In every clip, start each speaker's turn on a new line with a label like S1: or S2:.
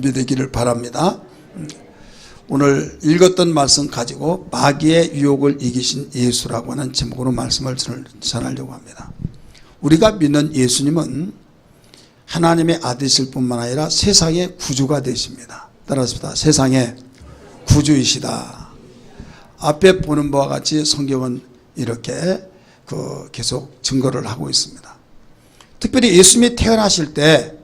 S1: 준비되기를 바랍니다. 오늘 읽었던 말씀 가지고 마귀의 유혹을 이기신 예수라고 하는 제목으로 말씀을 전하려고 합니다. 우리가 믿는 예수님은 하나님의 아들이실 뿐만 아니라 세상의 구주가 되십니다. 따라합시다. 세상의 구주이시다. 앞에 보는 바와 같이 성경은 이렇게 계속 증거를 하고 있습니다. 특별히 예수님이 태어나실 때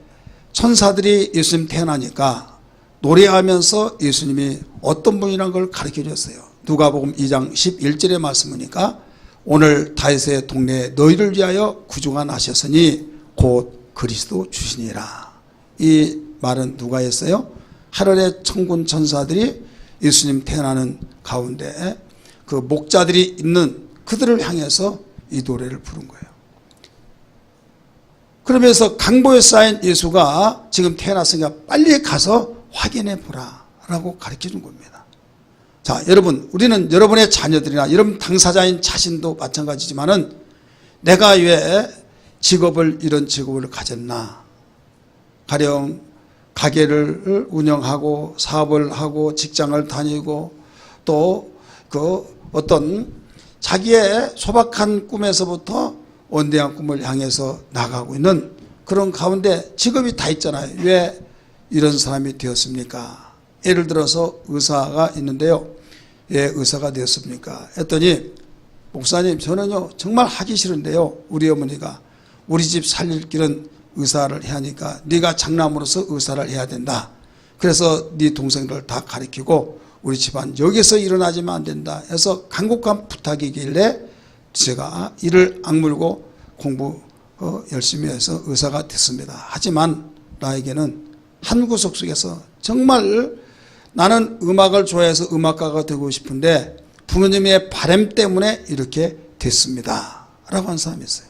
S1: 천사들이 예수님 태어나니까 노래하면서 예수님이 어떤 분이라는 걸 가르쳐 줬어요. 누가복음 2장 11절의 말씀이니까 오늘 다윗의 동네에 너희를 위하여 구주가 나셨으니 곧 그리스도 주시니라. 이 말은 누가 했어요? 하늘의 천군 천사들이 예수님 태어나는 가운데 그 목자들이 있는 그들을 향해서 이 노래를 부른 거예요. 그러면서 강보에 쌓인 예수가 지금 태어났으니까 빨리 가서 확인해 보라 라고 가르쳐 준 겁니다. 자, 여러분, 우리는 여러분의 자녀들이나 여러분 당사자인 자신도 마찬가지지만은 내가 왜 이런 직업을 가졌나? 가령 가게를 운영하고 사업을 하고 직장을 다니고 또 어떤 자기의 소박한 꿈에서부터 원대한 꿈을 향해서 나가고 있는 그런 가운데 직업이 다 있잖아요. 왜 이런 사람이 되었습니까? 예를 들어서 의사가 있는데요. 왜 의사가 되었습니까? 했더니 목사님 저는요 정말 하기 싫은데요. 우리 어머니가 우리 집 살릴 길은 의사를 해야 하니까 네가 장남으로서 의사를 해야 된다. 그래서 네 동생들 다 가르치고 우리 집안 여기서 일어나지면 안 된다 해서 간곡한 부탁이길래 제가 이를 악물고 공부 열심히 해서 의사가 됐습니다. 하지만 나에게는 한 구석 속에서 정말 나는 음악을 좋아해서 음악가가 되고 싶은데 부모님의 바람 때문에 이렇게 됐습니다 라고 한 사람이 있어요.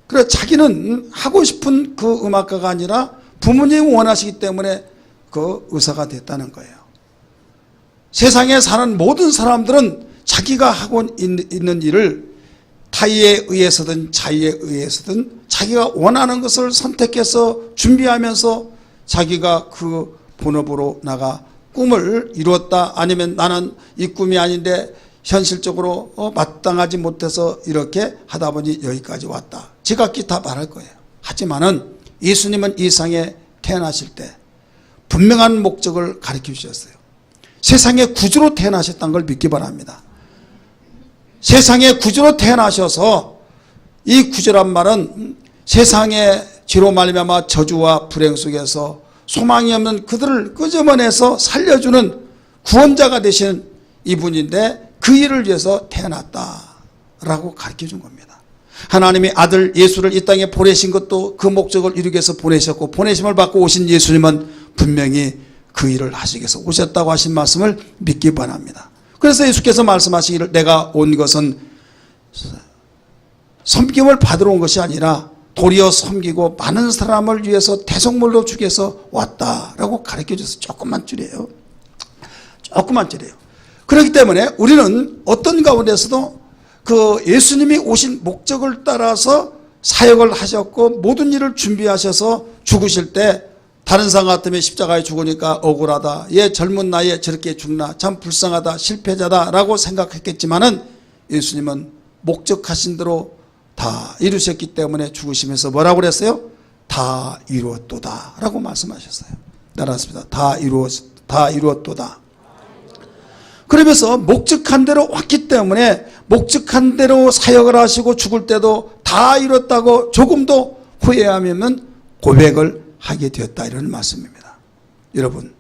S1: 그래서 자기는 하고 싶은 그 음악가가 아니라 부모님이 원하시기 때문에 그 의사가 됐다는 거예요. 세상에 사는 모든 사람들은 자기가 하고 있는 일을 타의에 의해서든 자의에 의해서든 자기가 원하는 것을 선택해서 준비하면서 자기가 그 본업으로 나가 꿈을 이루었다. 아니면 나는 이 꿈이 아닌데 현실적으로 마땅하지 못해서 이렇게 하다 보니 여기까지 왔다. 지각기 다 말할 거예요. 하지만은 예수님은 이 세상에 태어나실 때 분명한 목적을 가르쳐 주셨어요. 세상의 구주로 태어나셨다는 걸 믿기 바랍니다. 세상의 구주로 태어나셔서 이 구주란 말은 세상의 죄로 말미암아 저주와 불행 속에서 소망이 없는 그들을 끄집어내서 살려주는 구원자가 되신 이분인데 그 일을 위해서 태어났다라고 가르쳐 준 겁니다. 하나님이 아들 예수를 이 땅에 보내신 것도 그 목적을 이루기 위해서 보내셨고 보내심을 받고 오신 예수님은 분명히 그 일을 하시기 위해서 오셨다고 하신 말씀을 믿기 바랍니다. 그래서 예수께서 말씀하시기를 내가 온 것은 섬김을 받으러 온 것이 아니라 도리어 섬기고 많은 사람을 위해서 대속물로 주기 위해서 왔다라고 가르쳐 줘서 조금만 줄이에요. 조금만 줄이에요. 그렇기 때문에 우리는 어떤 가운데서도 그 예수님이 오신 목적을 따라서 사역을 하셨고 모든 일을 준비하셔서 죽으실 때 다른 사람 같으면 십자가에 죽으니까 억울하다. 얘 젊은 나이에 저렇게 죽나 참 불쌍하다 실패자다라고 생각했겠지만은 예수님은 목적하신 대로 다 이루셨기 때문에 죽으시면서 뭐라고 그랬어요? 다 이루었도다 라고 말씀하셨어요. 따라하십니다. 다 이루었도다. 그러면서 목적한 대로 왔기 때문에 목적한 대로 사역을 하시고 죽을 때도 다 이뤘다고 조금도 후회하면 고백을 하게 되었다 이런 말씀입니다. 여러분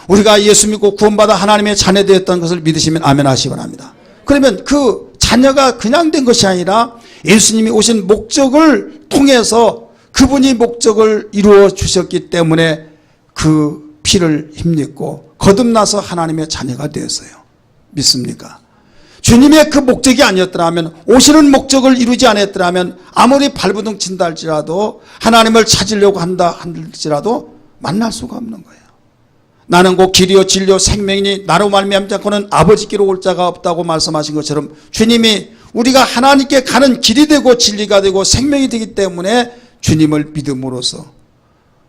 S1: 우리가 예수 믿고 구원받아 하나님의 자녀 되었다는 것을 믿으시면 아멘 하시기 바랍니다. 그러면 그 자녀가 그냥 된 것이 아니라 예수님이 오신 목적을 통해서 그분이 목적을 이루어 주셨기 때문에 그 피를 힘입고 거듭나서 하나님의 자녀가 되었어요. 믿습니까? 주님의 그 목적이 아니었더라면 오시는 목적을 이루지 않았더라면 아무리 발버둥 친다 할지라도 하나님을 찾으려고 한다 할지라도 만날 수가 없는 거예요. 나는 곧 길이요 진리요 생명이니 나로 말미암지 않고는 아버지께로 올 자가 없다고 말씀하신 것처럼 주님이 우리가 하나님께 가는 길이 되고 진리가 되고 생명이 되기 때문에 주님을 믿음으로써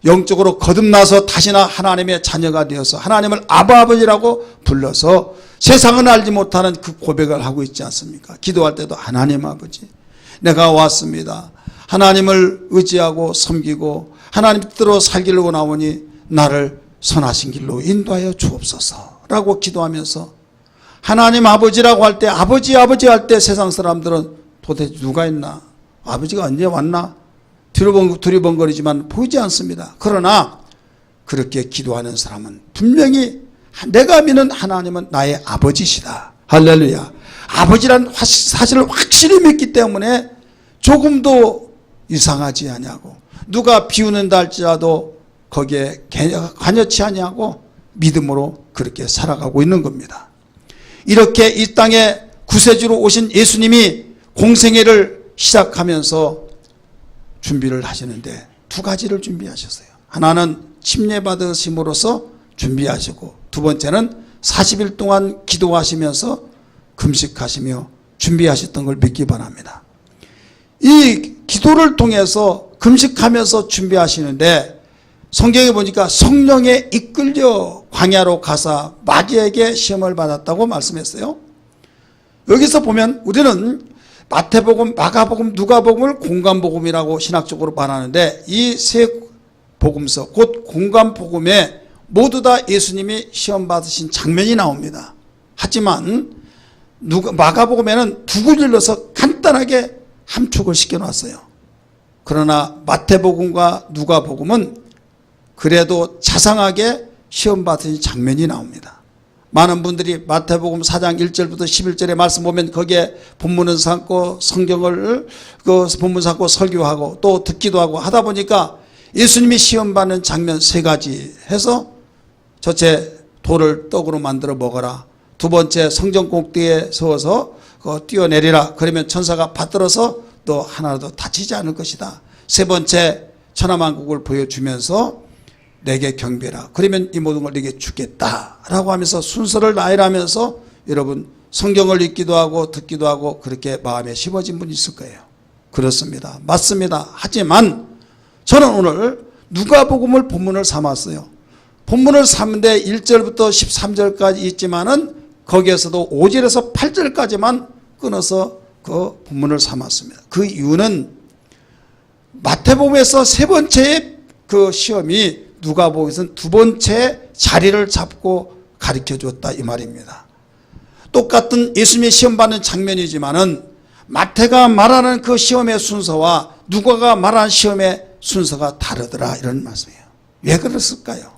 S1: 영적으로 거듭나서 다시나 하나님의 자녀가 되어서 하나님을 아버지라고 불러서 세상은 알지 못하는 그 고백을 하고 있지 않습니까? 기도할 때도 하나님 아버지, 내가 왔습니다. 하나님을 의지하고 섬기고 하나님 뜻대로 살기로 나오니 나를 선하신 길로 인도하여 주옵소서라고 기도하면서 하나님 아버지라고 할 때 아버지 할 때 세상 사람들은 도대체 누가 있나? 아버지가 언제 왔나? 두리번거리지만 보이지 않습니다. 그러나 그렇게 기도하는 사람은 분명히 내가 믿는 하나님은 나의 아버지시다. 할렐루야. 아버지란 사실을 확실히 믿기 때문에 조금도 이상하지 아니하고 누가 비웃는다 할지라도 거기에 관여치 아니하고 믿음으로 그렇게 살아가고 있는 겁니다. 이렇게 이 땅에 구세주로 오신 예수님이 공생애를 시작하면서 준비를 하시는데 두 가지를 준비하셨어요. 하나는 침례받으심으로써 준비하시고 두 번째는 40일 동안 기도하시면서 금식하시며 준비하셨던 걸 믿기 바랍니다. 이 기도를 통해서 금식하면서 준비하시는데 성경에 보니까 성령에 이끌려 광야로 가사 마귀에게 시험을 받았다고 말씀했어요. 여기서 보면 우리는 마태복음, 마가복음, 누가복음을 공관복음이라고 신학적으로 말하는데 이 세 복음서 곧 공관복음에 모두 다 예수님이 시험 받으신 장면이 나옵니다. 하지만 마가복음에는 북을 일러서 간단하게 함축을 시켜놨어요. 그러나 마태복음과 누가복음은 그래도 자상하게 시험 받으신 장면이 나옵니다. 많은 분들이 마태복음 4장 1절부터 11절의 말씀 보면 거기에 본문을 삼고 성경을 본문 삼고 설교하고 또 듣기도 하고 하다 보니까 예수님이 시험 받는 장면 세 가지 해서 첫째 돌을 떡으로 만들어 먹어라. 두 번째 성전 꼭대기에 서어서 뛰어내리라. 그러면 천사가 받들어서 너 하나라도 다치지 않을 것이다. 세 번째 천하만국을 보여주면서 내게 경배라. 그러면 이 모든 걸 내게 주겠다라고 하면서 순서를 나열하면서 여러분 성경을 읽기도 하고 듣기도 하고 그렇게 마음에 심어진 분이 있을 거예요. 그렇습니다. 맞습니다. 하지만 저는 오늘 누가복음을 본문을 삼았어요. 본문을 삼는데 1절부터 13절까지 있지만은 거기에서도 5절에서 8절까지만 끊어서 그 본문을 삼았습니다. 그 이유는 마태복음에서 세 번째의 그 시험이 누가복음에서는 두 번째 자리를 잡고 가르쳐 줬다 이 말입니다. 똑같은 예수님이 시험 받는 장면이지만은 마태가 말하는 그 시험의 순서와 누가가 말하는 시험의 순서가 다르더라 이런 말씀이에요. 왜 그랬을까요?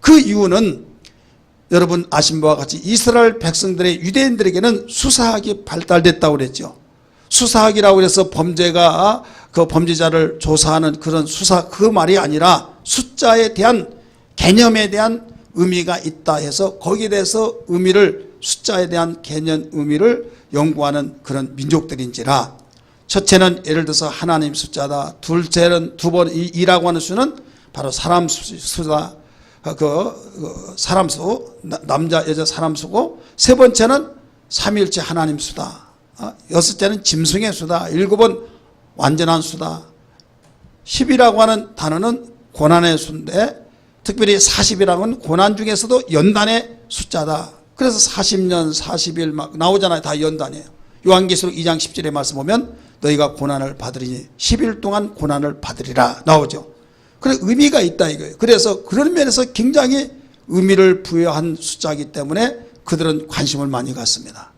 S1: 그 이유는 여러분 아신 바와 같이 이스라엘 백성들의 유대인들에게는 수사학이 발달됐다고 그랬죠. 수사학이라고 해서 범죄가 그 범죄자를 조사하는 그런 수사 그 말이 아니라 숫자에 대한 개념에 대한 의미가 있다 해서 거기에 대해서 의미를 숫자에 대한 개념 의미를 연구하는 그런 민족들인지라 첫째는 예를 들어서 하나님 숫자다. 둘째는 두 번 2라고 하는 수는 바로 사람 수다. 사람 수 남자 여자 사람 수고 세 번째는 삼위일체 하나님 수다. 여섯째는 짐승의 수다. 일곱은 완전한 수다. 10이라고 하는 단어는 고난의 수인데 특별히 40이라는 고난 중에서도 연단의 숫자다. 그래서 40년 40일 막 나오잖아요. 다 연단이에요. 요한계시록 2장 10절의 말씀 보면 너희가 고난을 받으리니 10일 동안 고난을 받으리라 나오죠. 그래 의미가 있다 이거예요. 그래서 그런 면에서 굉장히 의미를 부여한 숫자이기 때문에 그들은 관심을 많이 갖습니다.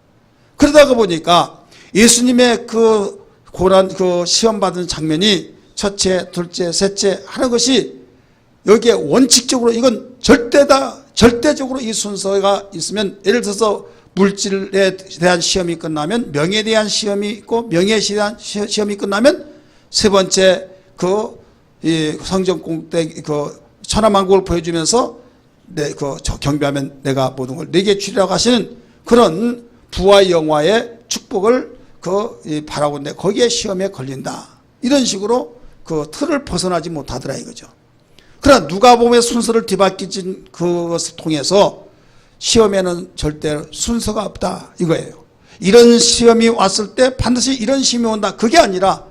S1: 그러다가 보니까 예수님의 그 고난 그 시험 받은 장면이 첫째, 둘째, 셋째 하는 것이 여기에 원칙적으로 이건 절대적으로 이 순서가 있으면 예를 들어서 물질에 대한 시험이 끝나면 명예에 대한 시험이 있고 명예에 대한 시험이 끝나면 세 번째 이 성전 꼭대기 천하만국을 보여주면서 경배하면 내가 모든 걸 내게 주리라고 하시는 그런 부와 영화의 축복을 바라고 있는데 거기에 시험에 걸린다. 이런 식으로 그 틀을 벗어나지 못하더라 이거죠. 그러나 누가복음의 순서를 뒤바뀌진 그것을 통해서 시험에는 절대 순서가 없다 이거예요. 이런 시험이 왔을 때 반드시 이런 시험이 온다. 그게 아니라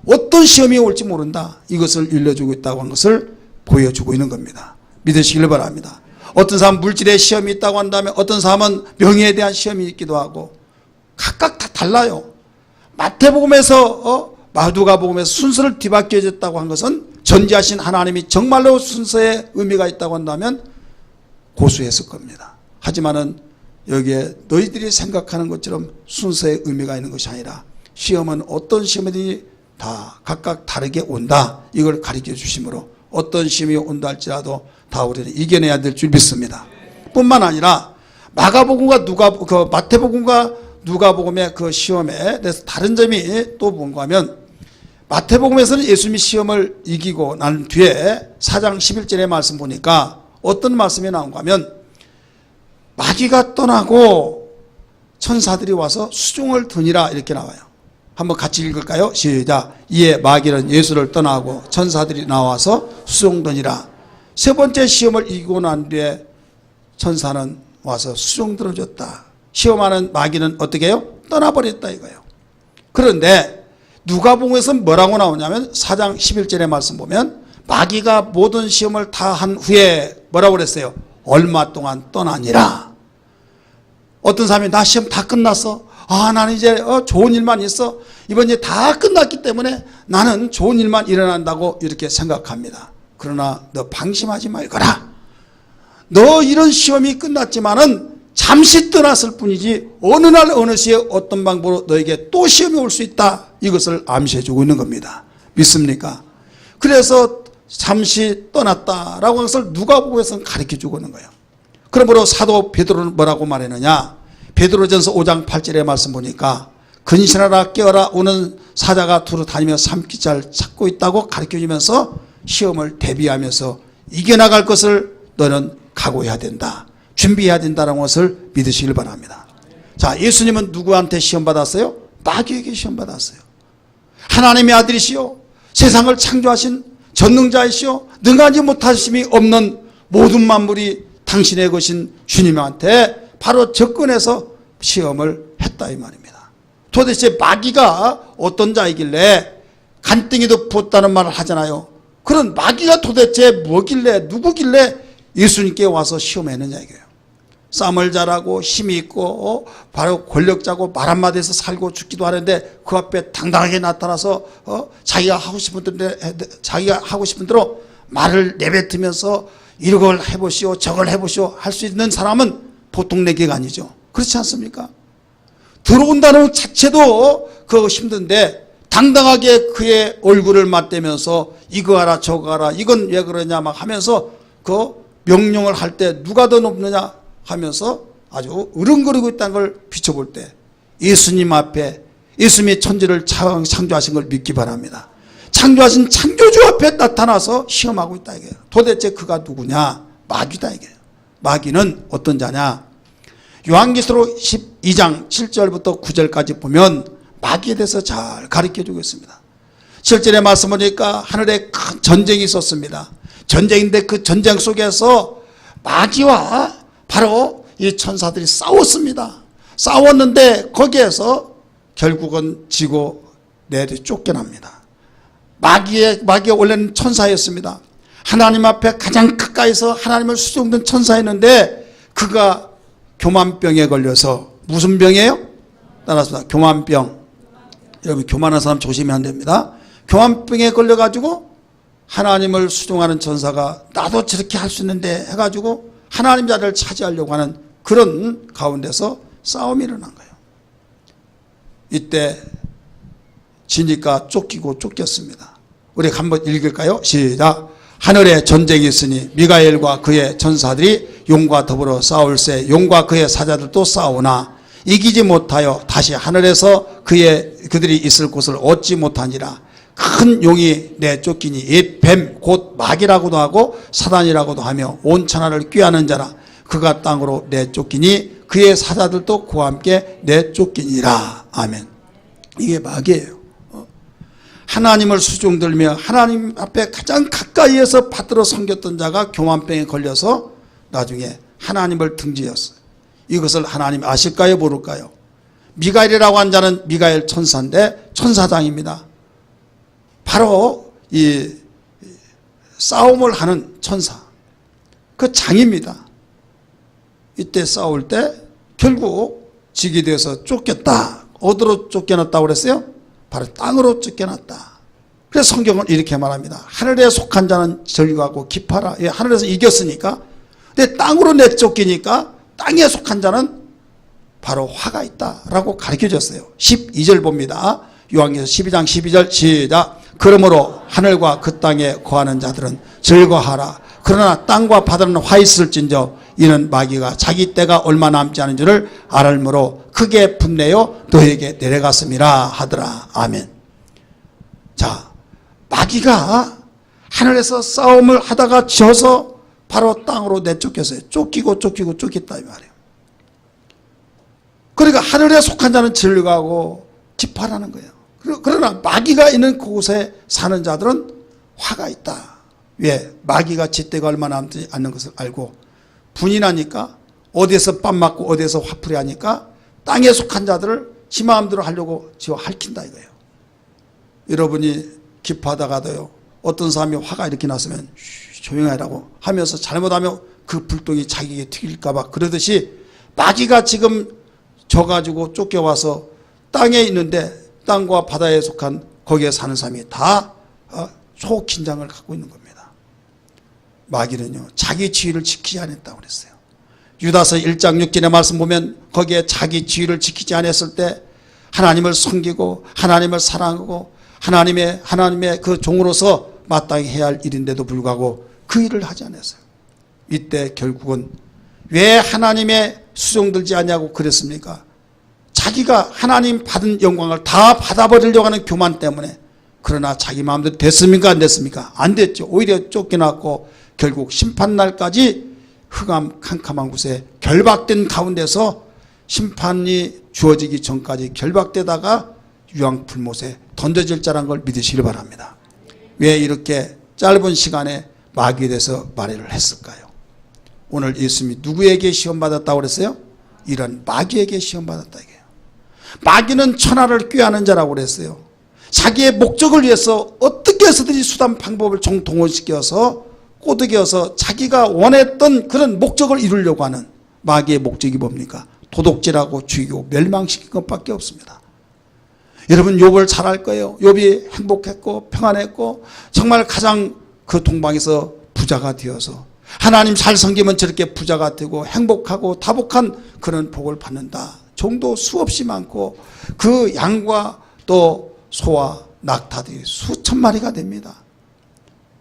S1: 어떤 시험이 올지 모른다. 이것을 일러주고 있다고 하는 것을 보여주고 있는 겁니다. 믿으시길 바랍니다. 어떤 사람은 물질의 시험이 있다고 한다면 어떤 사람은 명예에 대한 시험이 있기도 하고 각각 다 달라요. 마태복음에서 마두가복음에서 순서를 뒤바뀌어졌다고 한 것은 전지하신 하나님이 정말로 순서에 의미가 있다고 한다면 고수했을 겁니다. 하지만은 여기에 너희들이 생각하는 것처럼 순서의 의미가 있는 것이 아니라 시험은 어떤 시험이든지 다 각각 다르게 온다. 이걸 가르쳐 주심으로 어떤 시험이 온다 할지라도 다 우리는 이겨내야 될 줄 믿습니다. 뿐만 아니라 마가복음과 마태복음과 누가복음의 그 시험에 대해서 다른 점이 또 뭔가 하면 마태복음에서는 예수님이 시험을 이기고 난 뒤에 4장 11절의 말씀 보니까 어떤 말씀이 나온가 하면 마귀가 떠나고 천사들이 와서 수종을 드니라 이렇게 나와요. 한번 같이 읽을까요? 시작. 이에 마귀는 예수를 떠나고 천사들이 나와서 수종드니라. 세 번째 시험을 이기고 난 뒤에 천사는 와서 수종 들어줬다. 시험하는 마귀는 어떻게 해요? 떠나버렸다 이거예요. 그런데 누가복음에서는 뭐라고 나오냐면 4장 11절의 말씀 보면 마귀가 모든 시험을 다 한 후에 뭐라고 그랬어요? 얼마 동안 떠나니라. 어떤 사람이 나 시험 다 끝났어. 나는 이제 좋은 일만 있어. 이번 이제 다 끝났기 때문에 나는 좋은 일만 일어난다고 이렇게 생각합니다. 그러나 너 방심하지 말거라. 너 이런 시험이 끝났지만은 잠시 떠났을 뿐이지 어느 날 어느 시에 어떤 방법으로 너에게 또 시험이 올 수 있다. 이것을 암시해주고 있는 겁니다. 믿습니까? 그래서 잠시 떠났다라고 하는 것을 누가복음에서는 가르쳐주고 있는 거예요. 그러므로 사도 베드로는 뭐라고 말했느냐? 베드로전서 5장 8절의 말씀 보니까 근신하라 깨어라 오는 사자가 두루 다니며 삼키잘 찾고 있다고 가르쳐주면서 시험을 대비하면서 이겨나갈 것을 너는 각오해야 된다. 준비해야 된다는 것을 믿으시길 바랍니다. 자, 예수님은 누구한테 시험 받았어요? 마귀에게 시험 받았어요. 하나님의 아들이시오 세상을 창조하신 전능자이시오 능하지 못하심이 없는 모든 만물이 당신의 것인 주님한테 바로 접근해서 시험을 했다 이 말입니다. 도대체 마귀가 어떤 자이길래 간땡이도 부었다는 말을 하잖아요. 그런 마귀가 도대체 뭐길래 누구길래 예수님께 와서 시험했느냐 이거예요. 쌈을 잘하고 힘이 있고 바로 권력자고 말 한마디에서 살고 죽기도 하는데 그 앞에 당당하게 나타나서 자기가 하고 싶은 대로 말을 내뱉으면서 이걸 해보시오 저걸 해보시오 할 수 있는 사람은 보통 내기가 아니죠. 그렇지 않습니까? 들어온다는 자체도 그거 힘든데 당당하게 그의 얼굴을 맞대면서 이거 하라 저거 하라 이건 왜 그러냐 막 하면서 그 명령을 할 때 누가 더 높느냐 하면서 아주 으릉거리고 있다는 걸 비춰볼 때 예수님 앞에 예수님의 천지를 창조하신 걸 믿기 바랍니다. 창조하신 창조주 앞에 나타나서 시험하고 있다 이게요. 도대체 그가 누구냐? 마귀다 이게요. 마귀는 어떤 자냐? 요한계시록 12장 7절부터 9절까지 보면 마귀에 대해서 잘 가르쳐주고 있습니다. 7절의 말씀 보니까 하늘에 큰 전쟁이 있었습니다. 전쟁인데 그 전쟁 속에서 마귀와 바로 이 천사들이 싸웠습니다. 싸웠는데 거기에서 결국은 지고 내리 쫓겨납니다. 마귀가 원래는 천사였습니다. 하나님 앞에 가장 가까이서 하나님을 수종된 천사였는데 그가 교만병에 걸려서 무슨 병이에요? 따라서 교만병. 여러분 교만한 사람 조심해야 안 됩니다. 교만병에 걸려가지고 하나님을 수종하는 천사가 나도 저렇게 할 수 있는데 해가지고 하나님 자리를 차지하려고 하는 그런 가운데서 싸움이 일어난 거예요. 이때 지니까 쫓기고 쫓겼습니다. 우리 한번 읽을까요? 시작. 하늘에 전쟁이 있으니 미가엘과 그의 전사들이 용과 더불어 싸울새 용과 그의 사자들도 싸우나 이기지 못하여 다시 하늘에서 그들이 있을 곳을 얻지 못하니라. 큰 용이 내쫓기니 옛 뱀 곧 마귀라고도 하고 사단이라고도 하며 온 천하를 꾀하는 자라. 그가 땅으로 내쫓기니 그의 사자들도 그와 함께 내쫓기니라. 아멘. 이게 마귀예요. 하나님을 수종들며 하나님 앞에 가장 가까이에서 받들어 섬겼던 자가 교만병에 걸려서 나중에 하나님을 등지었어요. 이것을 하나님 아실까요 모를까요? 미가엘이라고 한 자는 미가엘 천사인데 천사장입니다. 바로 이 싸움을 하는 천사, 그 장입니다. 이때 싸울 때 결국 지게 되어서 쫓겼다. 어디로 쫓겨났다고 그랬어요? 바로 땅으로 쫓겨났다. 그래서 성경은 이렇게 말합니다. 하늘에 속한 자는 절규하고 기뻐하라. 예, 하늘에서 이겼으니까. 근데 땅으로 내쫓기니까 땅에 속한 자는 바로 화가 있다라고 가르쳐줬어요. 12절 봅니다. 요한계시록 12장 12절 시작. 그러므로 하늘과 그 땅에 거하는 자들은 즐거하라. 그러나 땅과 바다는 화 있을진저 이는 마귀가 자기 때가 얼마 남지 않은 줄을 알므로 크게 분내어 너에게 내려갔음이라 하더라. 아멘. 자, 마귀가 하늘에서 싸움을 하다가 져서 바로 땅으로 내쫓겼어요. 쫓기고 쫓겼다 이 말이에요. 그러니까 하늘에 속한 자는 즐거워하고 기뻐하라는 거예요. 그러나 마귀가 있는 그곳에 사는 자들은 화가 있다. 왜? 마귀가 쥐떼가 얼마 남지 않는 것을 알고 분이 나니까 어디에서 빰 맞고 어디에서 화풀이 하니까 땅에 속한 자들을 지 마음대로 하려고 지어 핥힌다 이거예요. 여러분이 기뻐하다가도요, 어떤 사람이 화가 이렇게 났으면 조용히 하라고 하면서 잘못하면 그 불똥이 자기에게 튀길까봐 그러듯이 마귀가 지금 져가지고 쫓겨와서 땅에 있는데 땅과 바다에 속한 거기에 사는 사람이 다 초긴장을 갖고 있는 겁니다. 마귀는요, 자기 지위를 지키지 않았다고 그랬어요. 유다서 1장 6절의 말씀 보면 거기에 자기 지위를 지키지 않았을 때 하나님을 섬기고 하나님을 사랑하고 하나님의 그 종으로서 마땅히 해야 할 일인데도 불구하고 그 일을 하지 않았어요. 이때 결국은 왜 하나님의 수종들지 않냐고 그랬습니까? 자기가 하나님 받은 영광을 다 받아버리려고 하는 교만 때문에. 그러나 자기 마음대로 됐습니까? 안 됐습니까? 안 됐죠. 오히려 쫓겨났고 결국 심판날까지 흑암 캄캄한 곳에 결박된 가운데서 심판이 주어지기 전까지 결박되다가 유황불못에 던져질 자란 걸 믿으시길 바랍니다. 왜 이렇게 짧은 시간에 마귀에 대해서 말을 했을까요? 오늘 예수님이 누구에게 시험받았다고 그랬어요? 이런 마귀에게 시험받았다 이게요. 마귀는 천하를 꾀하는 자라고 그랬어요. 자기의 목적을 위해서 어떻게 해서든지 수단 방법을 동원시켜서 꼬드겨서 자기가 원했던 그런 목적을 이루려고 하는 마귀의 목적이 뭡니까? 도둑질하고 죽이고 멸망시킨 것밖에 없습니다. 여러분 욥을 잘 알 거예요. 욥이 행복했고 평안했고 정말 가장 그 동방에서 부자가 되어서 하나님 잘 섬기면 저렇게 부자가 되고 행복하고 다복한 그런 복을 받는다. 정도 수없이 많고 그 양과 또 소와 낙타들이 수천 마리가 됩니다.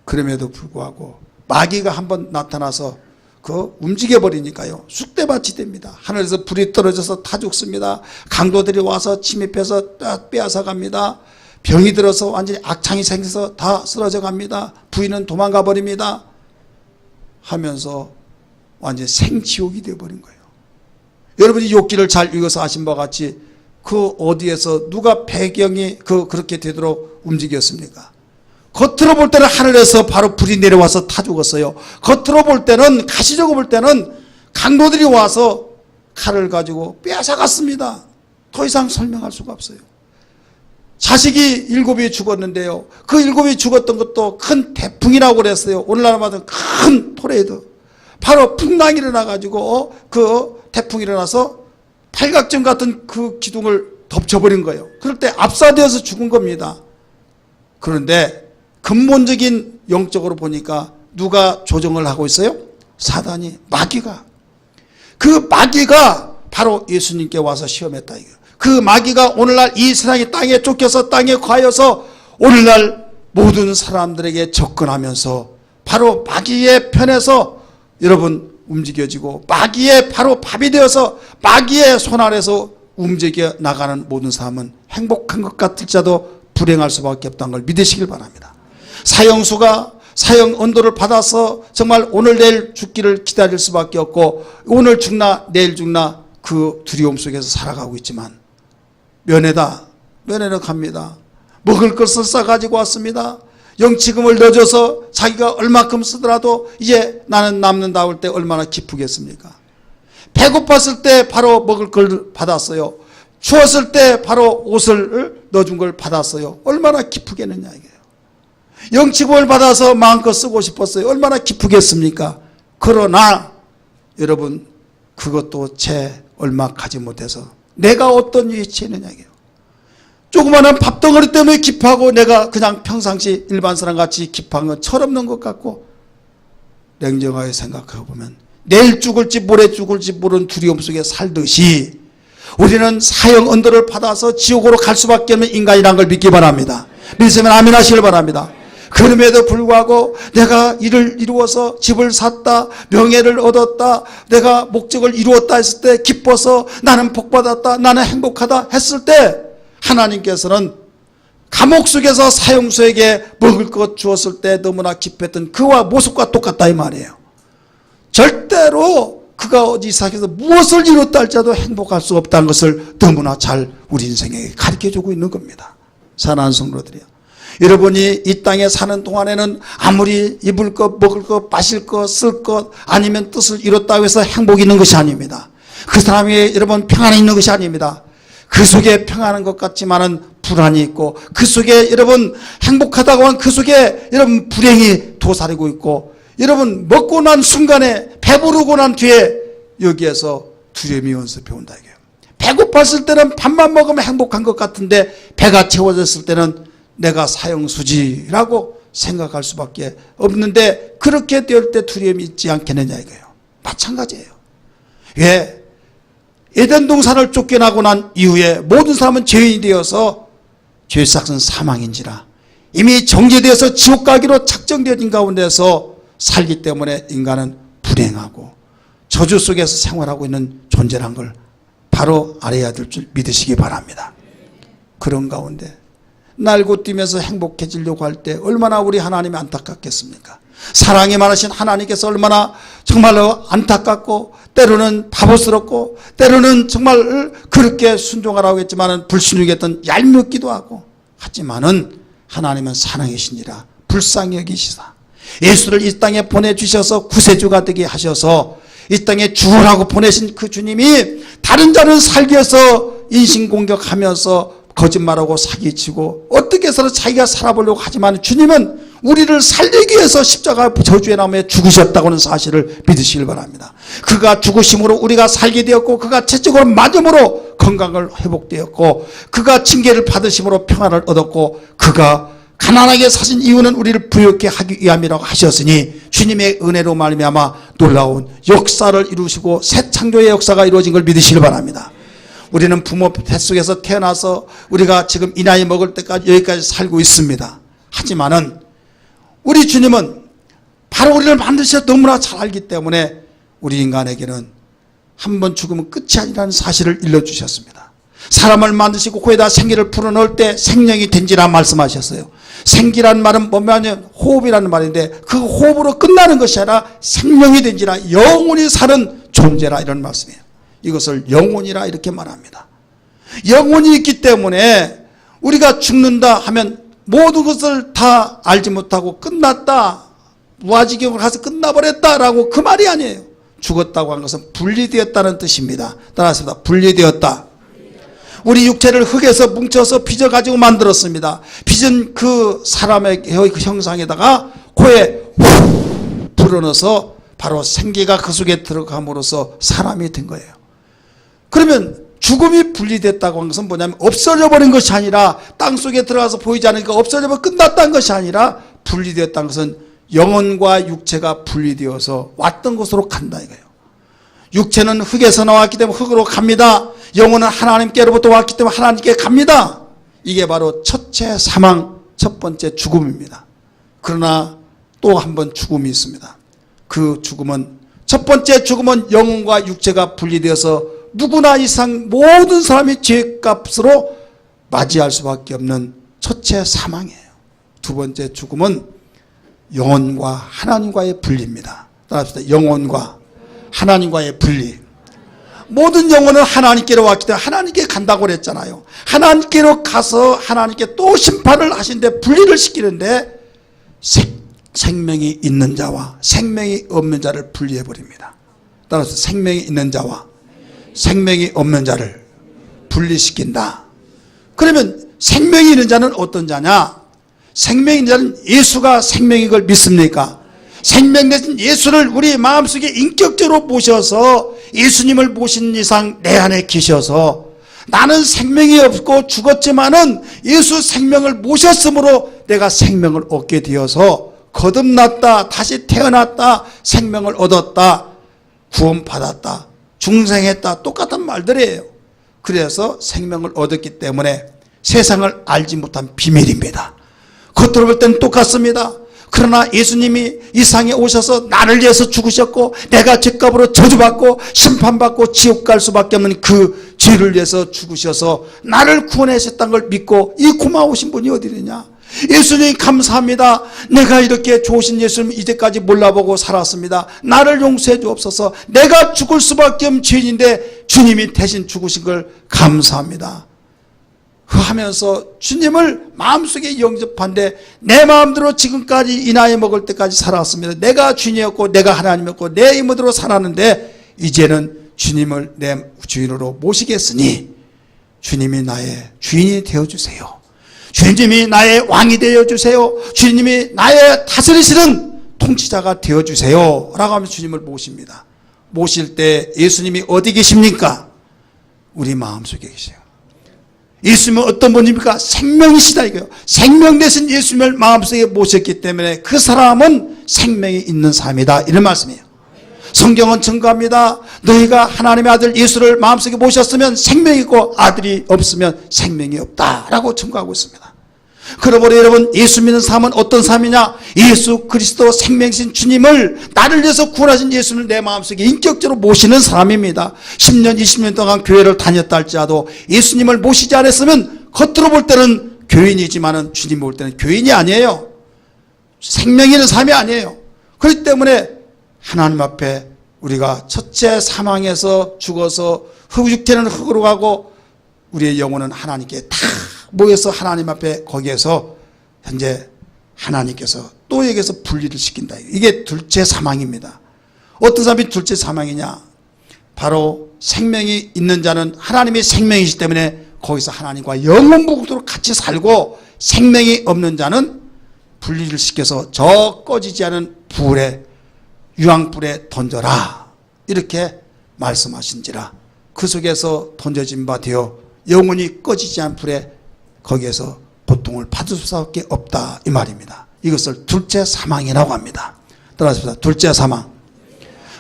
S1: 그럼에도 불구하고 마귀가 한번 나타나서 그 움직여버리니까요, 쑥대밭이 됩니다. 하늘에서 불이 떨어져서 다 죽습니다. 강도들이 와서 침입해서 빼앗아갑니다. 병이 들어서 완전히 악창이 생겨서 다 쓰러져 갑니다. 부인은 도망가 버립니다. 하면서 완전히 생지옥이 되어버린 거예요. 여러분이 욥기를 잘 읽어서 아신 바와 같이 그 어디에서 누가 배경이 그렇게 되도록 움직였습니까? 겉으로 볼 때는 하늘에서 바로 불이 내려와서 다 죽었어요. 겉으로 볼 때는, 가시적으로 볼 때는 강도들이 와서 칼을 가지고 빼앗아갔습니다. 더 이상 설명할 수가 없어요. 자식이 7이 죽었는데요, 그 7이 죽었던 것도 큰 태풍이라고 그랬어요. 오늘날 말하면 큰 토레이도, 바로 풍랑이 일어나가지고 그 태풍이 일어나서 팔각정 같은 그 기둥을 덮쳐버린 거예요. 그럴 때 압사되어서 죽은 겁니다. 그런데 근본적인 영적으로 보니까 누가 조정을 하고 있어요? 사단이, 마귀가. 그 마귀가 바로 예수님께 와서 시험했다 이거예요. 그 마귀가 오늘날 이 세상의 땅에 쫓겨서 땅에 과여서 오늘날 모든 사람들에게 접근하면서 바로 마귀의 편에서 여러분 움직여지고 마귀의 바로 밥이 되어서 마귀의 손 아래서 움직여 나가는 모든 사람은 행복한 것 같을지라도 불행할 수밖에 없다는 걸 믿으시길 바랍니다. 사형수가 사형 언도를 받아서 정말 오늘 내일 죽기를 기다릴 수밖에 없고 오늘 죽나 내일 죽나 그 두려움 속에서 살아가고 있지만 면회는 갑니다. 먹을 것을 싸가지고 왔습니다. 영치금을 넣어줘서 자기가 얼마큼 쓰더라도 이제 나는 남는다 할 때 얼마나 기쁘겠습니까? 배고팠을 때 바로 먹을 걸 받았어요. 추웠을 때 바로 옷을 넣어준 걸 받았어요. 얼마나 기쁘겠느냐 이게요. 영치금을 받아서 마음껏 쓰고 싶었어요. 얼마나 기쁘겠습니까? 그러나 여러분 그것도 채 얼마 가지 못해서 내가 어떤 위치에 있느냐고요. 조그마한 밥덩어리 때문에 기뻐하고 내가 그냥 평상시 일반 사람 같이 기뻐한 건 철없는 것 같고, 냉정하게 생각해 보면 내일 죽을지 모레 죽을지 모르는 두려움 속에 살듯이 우리는 사형 언도를 받아서 지옥으로 갈 수밖에 없는 인간이라는 걸 믿기 바랍니다. 믿으면 아멘 하시길 바랍니다. 그럼에도 불구하고 내가 일을 이루어서 집을 샀다, 명예를 얻었다, 내가 목적을 이루었다 했을 때 기뻐서 나는 복받았다, 나는 행복하다 했을 때 하나님께서는 감옥 속에서 사형수에게 먹을 것 주었을 때 너무나 기뻐했던 그와 모습과 똑같다 이 말이에요. 절대로 그가 어디 이삭에서 무엇을 이뤘다 할지라도 행복할 수 없다는 것을 너무나 잘 우리 인생에게 가르쳐주고 있는 겁니다. 사랑하는 성도들이요, 여러분이 이 땅에 사는 동안에는 아무리 입을 것, 먹을 것, 마실 것, 쓸 것 아니면 뜻을 이뤘다고 해서 행복이 있는 것이 아닙니다. 그 사람이 여러분 평안이 있는 것이 아닙니다. 그 속에 평안한 것 같지만은 불안이 있고, 그 속에 여러분 행복하다고 하면 그 속에 여러분 불행이 도사리고 있고, 여러분 먹고 난 순간에 배부르고 난 뒤에 여기에서 두려움이 연습해 온다 이게요. 배고팠을 때는 밥만 먹으면 행복한 것 같은데 배가 채워졌을 때는 내가 사형수지라고 생각할 수밖에 없는데, 그렇게 될 때 두려움이 있지 않겠느냐 이거예요. 마찬가지예요. 왜? 에덴 동산을 쫓겨나고 난 이후에 모든 사람은 죄인이 되어서 죄의 삭은 사망인지라 이미 정죄되어서 지옥 가기로 작정되어진 가운데서 살기 때문에 인간은 불행하고 저주 속에서 생활하고 있는 존재란 걸 바로 알아야 될 줄 믿으시기 바랍니다. 그런 가운데 날고 뛰면서 행복해지려고 할 때 얼마나 우리 하나님이 안타깝겠습니까? 사랑이 많으신 하나님께서 얼마나 정말로 안타깝고 때로는 바보스럽고 때로는 정말 그렇게 순종하라고 했지만 불순종했던 얄밉기도 하고, 하지만은 하나님은 사랑이시니라 불쌍히 여기시사 예수를 이 땅에 보내주셔서 구세주가 되게 하셔서 이 땅에 죽으라고 보내신 그 주님이 다른 자는 살기 위해서 인신공격하면서 거짓말하고 사기치고 어떻게 해서는 자기가 살아보려고 하지만 주님은 우리를 살리기 위해서 십자가 저주의 나무에 죽으셨다고 하는 사실을 믿으시길 바랍니다. 그가 죽으심으로 우리가 살게 되었고, 그가 채찍으로 맞음으로 건강을 회복되었고, 그가 징계를 받으심으로 평안을 얻었고, 그가 가난하게 사신 이유는 우리를 부유하게 하기 위함이라고 하셨으니 주님의 은혜로 말미암아 놀라운 역사를 이루시고 새 창조의 역사가 이루어진 걸 믿으시길 바랍니다. 우리는 부모 뱃속에서 태어나서 우리가 지금 이 나이 먹을 때까지 여기까지 살고 있습니다. 하지만은 우리 주님은 바로 우리를 만드셔서 너무나 잘 알기 때문에 우리 인간에게는 한 번 죽으면 끝이 아니라는 사실을 일러주셨습니다. 사람을 만드시고 코에다 생기를 불어넣을 때 생명이 된지라 말씀하셨어요. 생기란 말은 뭐냐면 호흡이라는 말인데 그 호흡으로 끝나는 것이 아니라 생명이 된지라 영원히 사는 존재라 이런 말씀이에요. 이것을 영혼이라 이렇게 말합니다. 영혼이 있기 때문에 우리가 죽는다 하면 모든 것을 다 알지 못하고 끝났다, 무아지경을 가서 끝나버렸다라고 그 말이 아니에요. 죽었다고 한 것은 분리되었다는 뜻입니다. 따라서 분리되었다. 우리 육체를 흙에서 뭉쳐서 빚어가지고 만들었습니다. 빚은 그 사람의 그 형상에다가 코에 후 불어넣어서 바로 생기가 그 속에 들어감으로써 사람이 된 거예요. 그러면 죽음이 분리됐다고 한 것은 뭐냐면 없어져 버린 것이 아니라 땅속에 들어가서 보이지 않으니까 없어져 버려 끝났다는 것이 아니라 분리되었다는 것은 영혼과 육체가 분리되어서 왔던 곳으로 간다 이거예요. 육체는 흙에서 나왔기 때문에 흙으로 갑니다. 영혼은 하나님께로부터 왔기 때문에 하나님께 갑니다. 이게 바로 첫째 사망, 첫 번째 죽음입니다. 그러나 또 한 번 죽음이 있습니다. 그 죽음은, 첫 번째 죽음은 영혼과 육체가 분리되어서 누구나 이상 모든 사람이 죄값으로 맞이할 수밖에 없는 첫째 사망이에요. 두 번째 죽음은 영혼과 하나님과의 분리입니다. 따라합시다. 영혼과 하나님과의 분리. 모든 영혼은 하나님께로 왔기 때문에 하나님께 간다고 그랬잖아요. 하나님께로 가서 하나님께 또 심판을 하시는데 분리를 시키는데 생명이 있는 자와 생명이 없는 자를 분리해버립니다. 따라서 생명이 있는 자와 생명이 없는 자를 분리시킨다. 그러면 생명이 있는 자는 어떤 자냐? 생명인 자는 예수가 생명인 걸 믿습니까? 생명 되신 예수를 우리 마음속에 인격적으로 모셔서 예수님을 모신 이상 내 안에 계셔서 나는 생명이 없고 죽었지만은 예수 생명을 모셨으므로 내가 생명을 얻게 되어서 거듭났다, 다시 태어났다, 생명을 얻었다, 구원받았다, 중생했다, 똑같은 말들이에요. 그래서 생명을 얻었기 때문에 세상을 알지 못한 비밀입니다. 겉으로 볼 때는 똑같습니다. 그러나 예수님이 이 세상에 오셔서 나를 위해서 죽으셨고 내가 죄값으로 저주받고 심판받고 지옥 갈 수밖에 없는 그 죄를 위해서 죽으셔서 나를 구원하셨다는 걸 믿고 이 고마우신 분이 어디느냐. 예수님 감사합니다. 내가 이렇게 좋으신 예수님 이제까지 몰라보고 살았습니다. 나를 용서해 주옵소서. 내가 죽을 수밖에 없는 죄인인데 주님이 대신 죽으신 걸 감사합니다 하면서 주님을 마음속에 영접한데 내 마음대로 지금까지 이 나이 먹을 때까지 살았습니다. 내가 주인이었고 내가 하나님이었고 내 힘으로 살았는데 이제는 주님을 내 주인으로 모시겠으니 주님이 나의 주인이 되어주세요. 주님이 나의 왕이 되어주세요. 주님이 나의 다스리시는 통치자가 되어주세요 라고 하면서 주님을 모십니다. 모실 때 예수님이 어디 계십니까? 우리 마음속에 계세요. 예수님은 어떤 분입니까? 생명이시다 이거예요. 생명 되신 예수님을 마음속에 모셨기 때문에 그 사람은 생명이 있는 사람이다 이런 말씀이에요. 성경은 증거합니다. 너희가 하나님의 아들 예수를 마음속에 모셨으면 생명이 있고 아들이 없으면 생명이 없다라고 증거하고 있습니다. 그러므로 여러분 예수 믿는 삶은 어떤 삶이냐? 예수 그리스도 생명이신 주님을 나를 위해서 구원하신 예수를 내 마음속에 인격적으로 모시는 사람입니다. 10년 20년 동안 교회를 다녔다 할지라도 예수님을 모시지 않았으면 겉으로 볼 때는 교인이지만 주님 볼 때는 교인이 아니에요. 생명 있는 삶이 아니에요. 그렇기 때문에 하나님 앞에 우리가 첫째 사망에서 죽어서 흑육체는 흙으로 가고 우리의 영혼은 하나님께 다 모여서 하나님 앞에 거기에서 현재 하나님께서 또 여기서 분리를 시킨다. 이게 둘째 사망입니다. 어떤 사람이 둘째 사망이냐? 바로 생명이 있는 자는 하나님의 생명이시기 때문에 거기서 하나님과 영원무궁토록 같이 살고 생명이 없는 자는 분리를 시켜서 저 꺼지지 않은 불에 유황불에 던져라 이렇게 말씀하신지라 그 속에서 던져진 바 되어 영원히 꺼지지 않은 불에 거기에서 고통을 받을 수밖에 없다 이 말입니다. 이것을 둘째 사망이라고 합니다. 따라하십시다. 둘째 사망.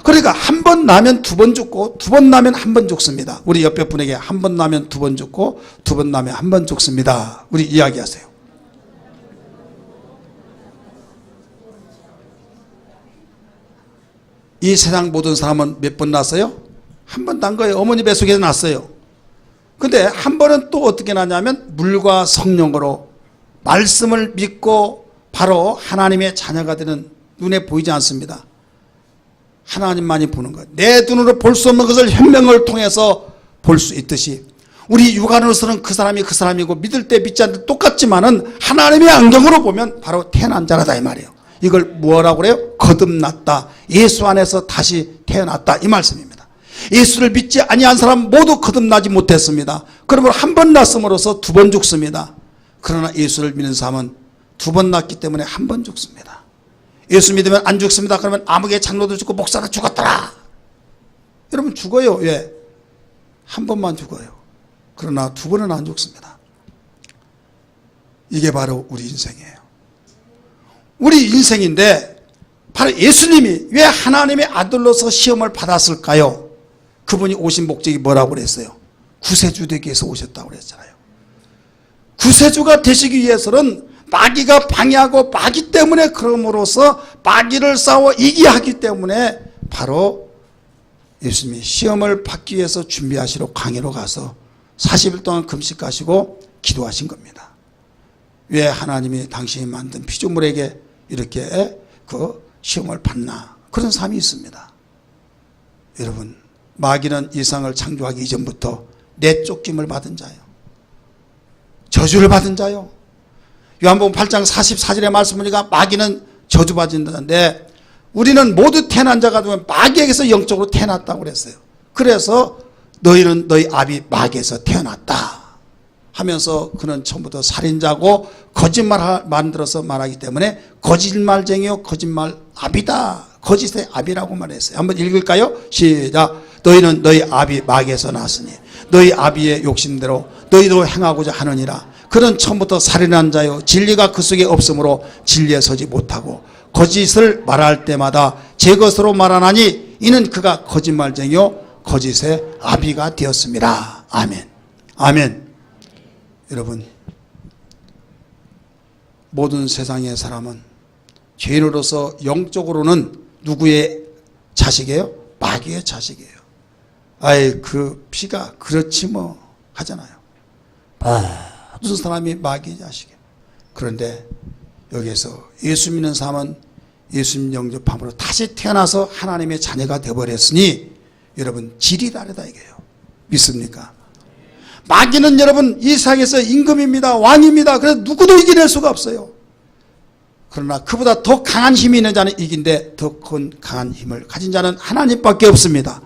S1: 그러니까 한 번 나면 두 번 죽고 두 번 나면 한 번 죽습니다. 우리 옆에 분에게 한 번 나면 두 번 죽고 두 번 나면 한 번 죽습니다. 우리 이야기하세요. 이 세상 모든 사람은 몇 번 났어요? 한 번 난 거예요. 어머니 뱃속에서 났어요. 근데 한 번은 또 어떻게 나냐면 물과 성령으로 말씀을 믿고 바로 하나님의 자녀가 되는 눈에 보이지 않습니다. 하나님만이 보는 것. 내 눈으로 볼 수 없는 것을 현명을 통해서 볼 수 있듯이 우리 육안으로서는 그 사람이 그 사람이고 믿을 때 믿지 않을 때 똑같지만은 하나님의 안경으로 보면 바로 태어난 자라다 이 말이에요. 이걸 뭐라고 그래요? 거듭났다. 예수 안에서 다시 태어났다 이 말씀입니다. 예수를 믿지 아니한 사람 모두 거듭나지 못했습니다. 그러므로 한 번 났음으로써 두 번 죽습니다. 그러나 예수를 믿는 사람은 두 번 났기 때문에 한 번 죽습니다. 예수 믿으면 안 죽습니다. 그러면 아무개 장로도 죽고 목사도 죽었더라. 여러분 죽어요. 왜? 한 번만 죽어요. 그러나 두 번은 안 죽습니다. 이게 바로 우리 인생이에요. 우리 인생인데 바로 예수님이 왜 하나님의 아들로서 시험을 받았을까요? 그분이 오신 목적이 뭐라고 그랬어요? 구세주 되기 위해서 오셨다고 그랬잖아요. 구세주가 되시기 위해서는 마귀가 방해하고 마귀 때문에 그럼으로써 마귀를 싸워 이기게 하기 때문에 바로 예수님이 시험을 받기 위해서 준비하시러 광야로 가서 40일 동안 금식하시고 기도하신 겁니다. 왜 하나님이 당신이 만든 피조물에게 이렇게 그 시험을 받나? 그런 삶이 있습니다. 여러분 마귀는 이 세상을 창조하기 이전부터 내쫓김을 받은 자예요. 저주를 받은 자요. 요한복음 8장 44절의 말씀 보니까 마귀는 저주받은다는데 우리는 모두 태어난 자가 되면 마귀에게서 영적으로 태어났다고 그랬어요. 그래서 너희는 너희 아비 마귀에서 태어났다. 하면서 그는 처음부터 살인자고 거짓말 만들어서 말하기 때문에 거짓말쟁이요 거짓말 아비다. 거짓의 아비라고 말했어요. 한번 읽을까요? 시작. 너희는 너희 아비 마귀에서 났으니 너희 아비의 욕심대로 너희도 행하고자 하느니라. 그는 처음부터 살인한 자요 진리가 그 속에 없으므로 진리에 서지 못하고 거짓을 말할 때마다 제 것으로 말하나니 이는 그가 거짓말쟁이요 거짓의 아비가 되었습니다. 아멘. 아멘. 여러분, 모든 세상의 사람은 죄인으로서 영적으로는 누구의 자식이에요? 마귀의 자식이에요. 아이 그 피가 그렇지 뭐 하잖아요. 모든 사람이 마귀의 자식이에요. 그런데 여기에서 예수 믿는 사람은 예수님 영접함으로 다시 태어나서 하나님의 자녀가 되어버렸으니 여러분 질이 다르다 이게요. 믿습니까? 마귀는 여러분 이 세상에서 임금입니다. 왕입니다. 그래서 누구도 이겨낼 수가 없어요. 그러나 그보다 더 강한 힘이 있는 자는 이긴데 더 큰 강한 힘을 가진 자는 하나님밖에 없습니다.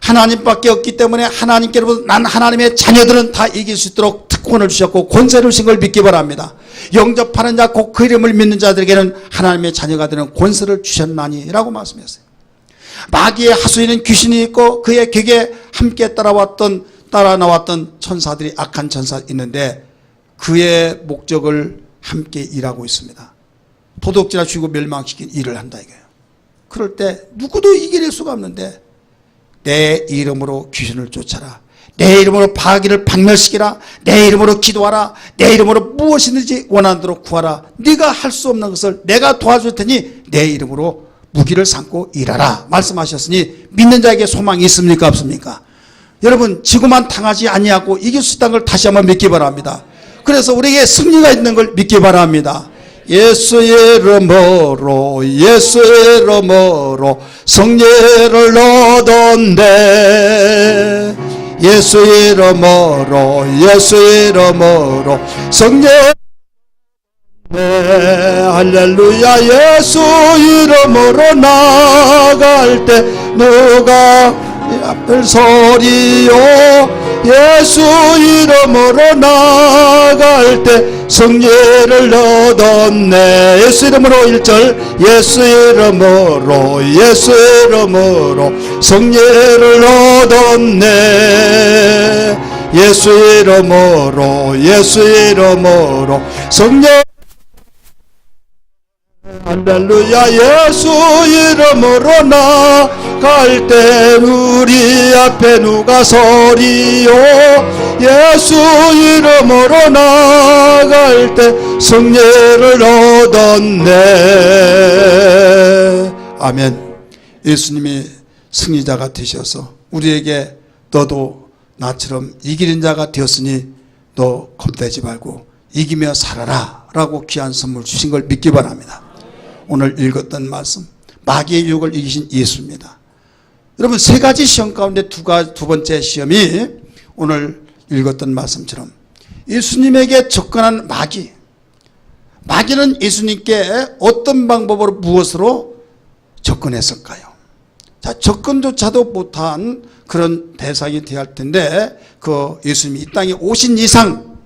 S1: 하나님밖에 없기 때문에 하나님께로부터 난 하나님의 자녀들은 다 이길 수 있도록 특권을 주셨고 권세를 주신 걸 믿기 바랍니다. 영접하는 자 곧 그 이름을 믿는 자들에게는 하나님의 자녀가 되는 권세를 주셨나니 라고 말씀했어요. 마귀의 하수인은 귀신이 있고 그의 객에 함께 따라 나왔던 천사들이 악한 천사 있는데 그의 목적을 함께 일하고 있습니다. 도둑질을 죽이고 멸망시킨 일을 한다 이거예요. 그럴 때 누구도 이겨낼 수가 없는데 내 이름으로 귀신을 쫓아라. 내 이름으로 마귀를 박멸시키라. 내 이름으로 기도하라. 내 이름으로 무엇이든지 원하는 대로 구하라. 네가 할 수 없는 것을 내가 도와줄 테니 내 이름으로 무기를 삼고 일하라 말씀하셨으니 믿는 자에게 소망이 있습니까 없습니까? 여러분 지구만 당하지 아니하고 이길 수 있다는 걸 다시 한번 믿기 바랍니다. 그래서 우리에게 승리가 있는 걸 믿기 바랍니다. 예수의 이름으로 예수의 이름으로 성례를 얻었네. 예수의 이름으로 예수의 이름으로 성례 할렐루야. 예수 이름으로 나갈 때 누가 앞을 서리요. 예수 이름으로 나갈 때 성례를 얻었네. 예수 이름으로 1절 예수 이름으로 예수 이름으로 성례를 얻었네. 예수 이름으로 예수 이름으로 성례 할렐루야. 예수 이름으로 나갈 때 우리 앞에 누가 서리요. 예수 이름으로 나갈 때 성례를 얻었네. 아멘. 예수님이 승리자가 되셔서 우리에게 너도 나처럼 이기는 자가 되었으니 너 겁내지 말고 이기며 살아라 라고 귀한 선물 주신 걸 믿기 바랍니다. 오늘 읽었던 말씀 마귀의 유혹을 이기신 예수입니다. 여러분 세 가지 시험 가운데 두 번째 시험이 오늘 읽었던 말씀처럼 예수님에게 접근한 마귀는 예수님께 어떤 방법으로 무엇으로 접근했을까요? 자, 접근조차도 못한 그런 대상이 되어야 할 텐데 그 예수님이 이 땅에 오신 이상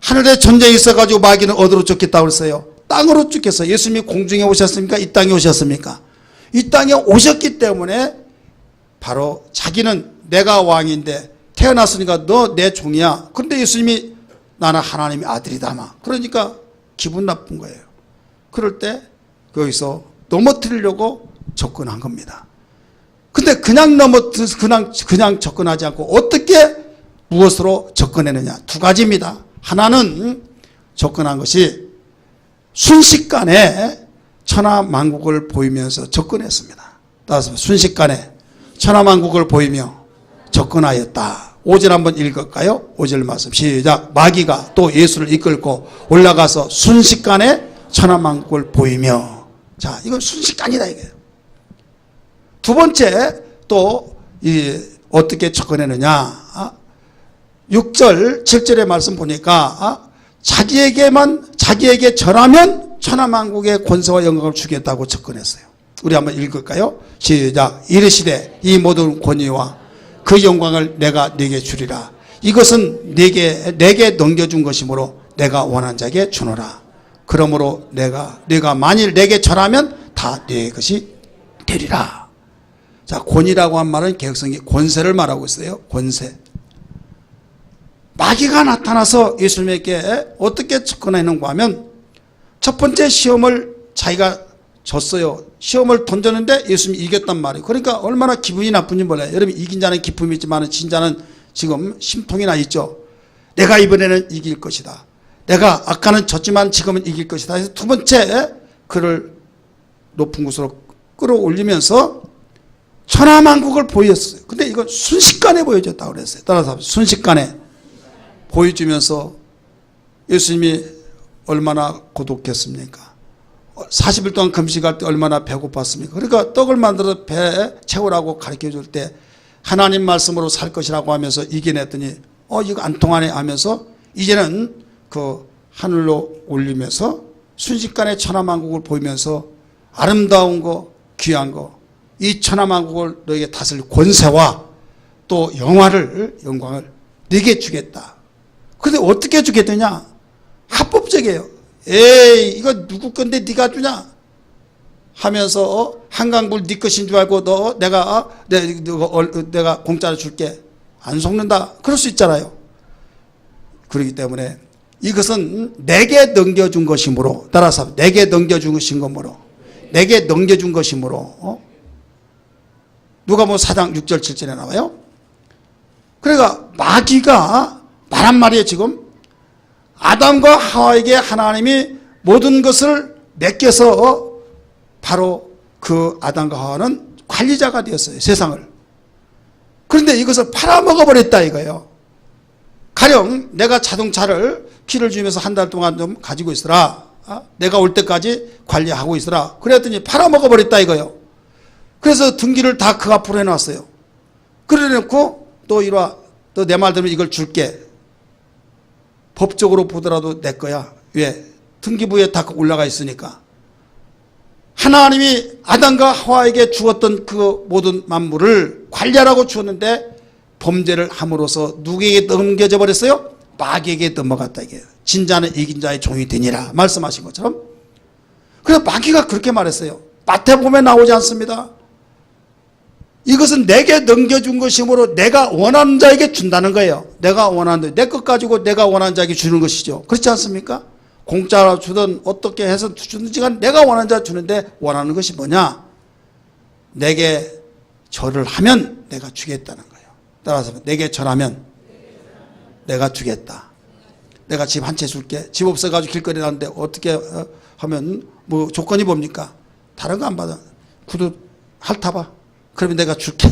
S1: 하늘에 전쟁이 있어가지고 마귀는 어디로 쫓겼다고 그랬어요? 땅으로 쫓겼어요. 예수님이 공중에 오셨습니까? 이 땅에 오셨습니까? 이 땅에 오셨기 때문에 바로 자기는 내가 왕인데 태어났으니까 너 내 종이야. 그런데 예수님이 나는 하나님의 아들이다 막 그러니까 기분 나쁜 거예요. 그럴 때 거기서 넘어뜨리려고 접근한 겁니다. 근데 그냥 접근하지 않고 어떻게 무엇으로 접근했느냐? 두 가지입니다. 하나는 접근한 것이 순식간에 천하만국을 보이면서 접근했습니다. 따라서 순식간에 천하만국을 보이며 접근하였다. 5절 한번 읽을까요? 5절 말씀 시작. 마귀가 또 예수를 이끌고 올라가서 순식간에 천하만국을 보이며. 자, 이건 순식간이다 이거예요. 두 번째 또 어떻게 접근했느냐? 6절 7절의 말씀 보니까 자기에게 전하면 천하만국의 권세와 영광을 주겠다고 접근했어요. 우리 한번 읽을까요? 시작. 이르시되 이 모든 권위와 그 영광을 내가 네게 주리라. 이것은 내게 넘겨준 것이므로 내가 원한 자에게 주노라. 그러므로 네가 만일 내게 절하면 다 네 것이 되리라. 자, 권이라고 한 말은 개혁성이 권세를 말하고 있어요. 권세. 마귀가 나타나서 예수님에게 어떻게 접근했는가 하면 첫 번째 시험을 자기가 졌어요. 시험을 던졌는데 예수님이 이겼단 말이에요. 그러니까 얼마나 기분이 나쁜지 몰라요. 여러분, 이긴 자는 기쁨이 있지만 진 자는 지금 심통이 나 있죠. 내가 이번에는 이길 것이다. 내가 아까는 졌지만 지금은 이길 것이다. 그래서 두 번째 그를 높은 곳으로 끌어올리면서 천하만국을 보였어요. 근데 이건 순식간에 보여줬다고 그랬어요. 따라서 순식간에 보여주면서 예수님이 얼마나 고독했습니까? 40일 동안 금식할 때 얼마나 배고팠습니까? 그러니까 떡을 만들어서 배에 채우라고 가르쳐줄 때 하나님 말씀으로 살 것이라고 하면서 이겨냈더니 이거 안 통하네 하면서 이제는 그 하늘로 올리면서 순식간에 천하만국을 보이면서 아름다운 거, 귀한 거, 이 천하만국을 너에게 다스릴 권세와 또 영광을 네게 주겠다. 그런데 어떻게 주겠느냐? 합법적이에요. 에이, 이거 누구 건데 네가 주냐? 하면서 한강물 네 것인 줄 알고 내가 공짜로 줄게. 안 속는다. 그럴 수 있잖아요. 그렇기 때문에 이것은 내게 넘겨준 것이므로, 따라서 내게 넘겨준 것이므로 누가복음 4장 6절 7절에 나와요. 그러니까 마귀가 말한 말이에요. 지금 아담과 하와에게 하나님이 모든 것을 맡겨서 바로 그 아담과 하와는 관리자가 되었어요. 세상을. 그런데 이것을 팔아먹어버렸다 이거예요. 가령 내가 자동차를 키를 주면서 한 달 동안 좀 가지고 있으라. 내가 올 때까지 관리하고 있으라. 그랬더니 팔아먹어버렸다 이거예요. 그래서 등기를 다 그 앞으로 해놨어요. 그래놓고 또 이리와, 또 내 말 들으면 이걸 줄게. 법적으로 보더라도 내 거야. 왜? 등기부에 다 올라가 있으니까. 하나님이 아담과 하와에게 주었던 그 모든 만물을 관리하라고 주었는데 범죄를 함으로써 누구에게 넘겨져 버렸어요? 마귀에게 넘어갔다 이게. 진자는 이긴 자의 종이 되니라 말씀하신 것처럼. 그래서 마귀가 그렇게 말했어요. 마태복음에 나오지 않습니다. 이것은 내게 넘겨준 것이므로 내가 원하는 자에게 준다는 거예요. 내가 원하는, 내 것 가지고 내가 원하는 자에게 주는 것이죠. 그렇지 않습니까? 공짜로 주든 어떻게 해서 주든지 간 내가 원하는 자 주는데 원하는 것이 뭐냐? 내게 절을 하면 내가 주겠다는 거예요. 따라서 내게 절하면 내가 주겠다. 내가 집 한 채 줄게. 집 없어가지고 길거리 나는데 어떻게 하면 뭐 조건이 뭡니까? 다른 거 안 받아. 구두 핥아봐. 그러면 내가 줄게.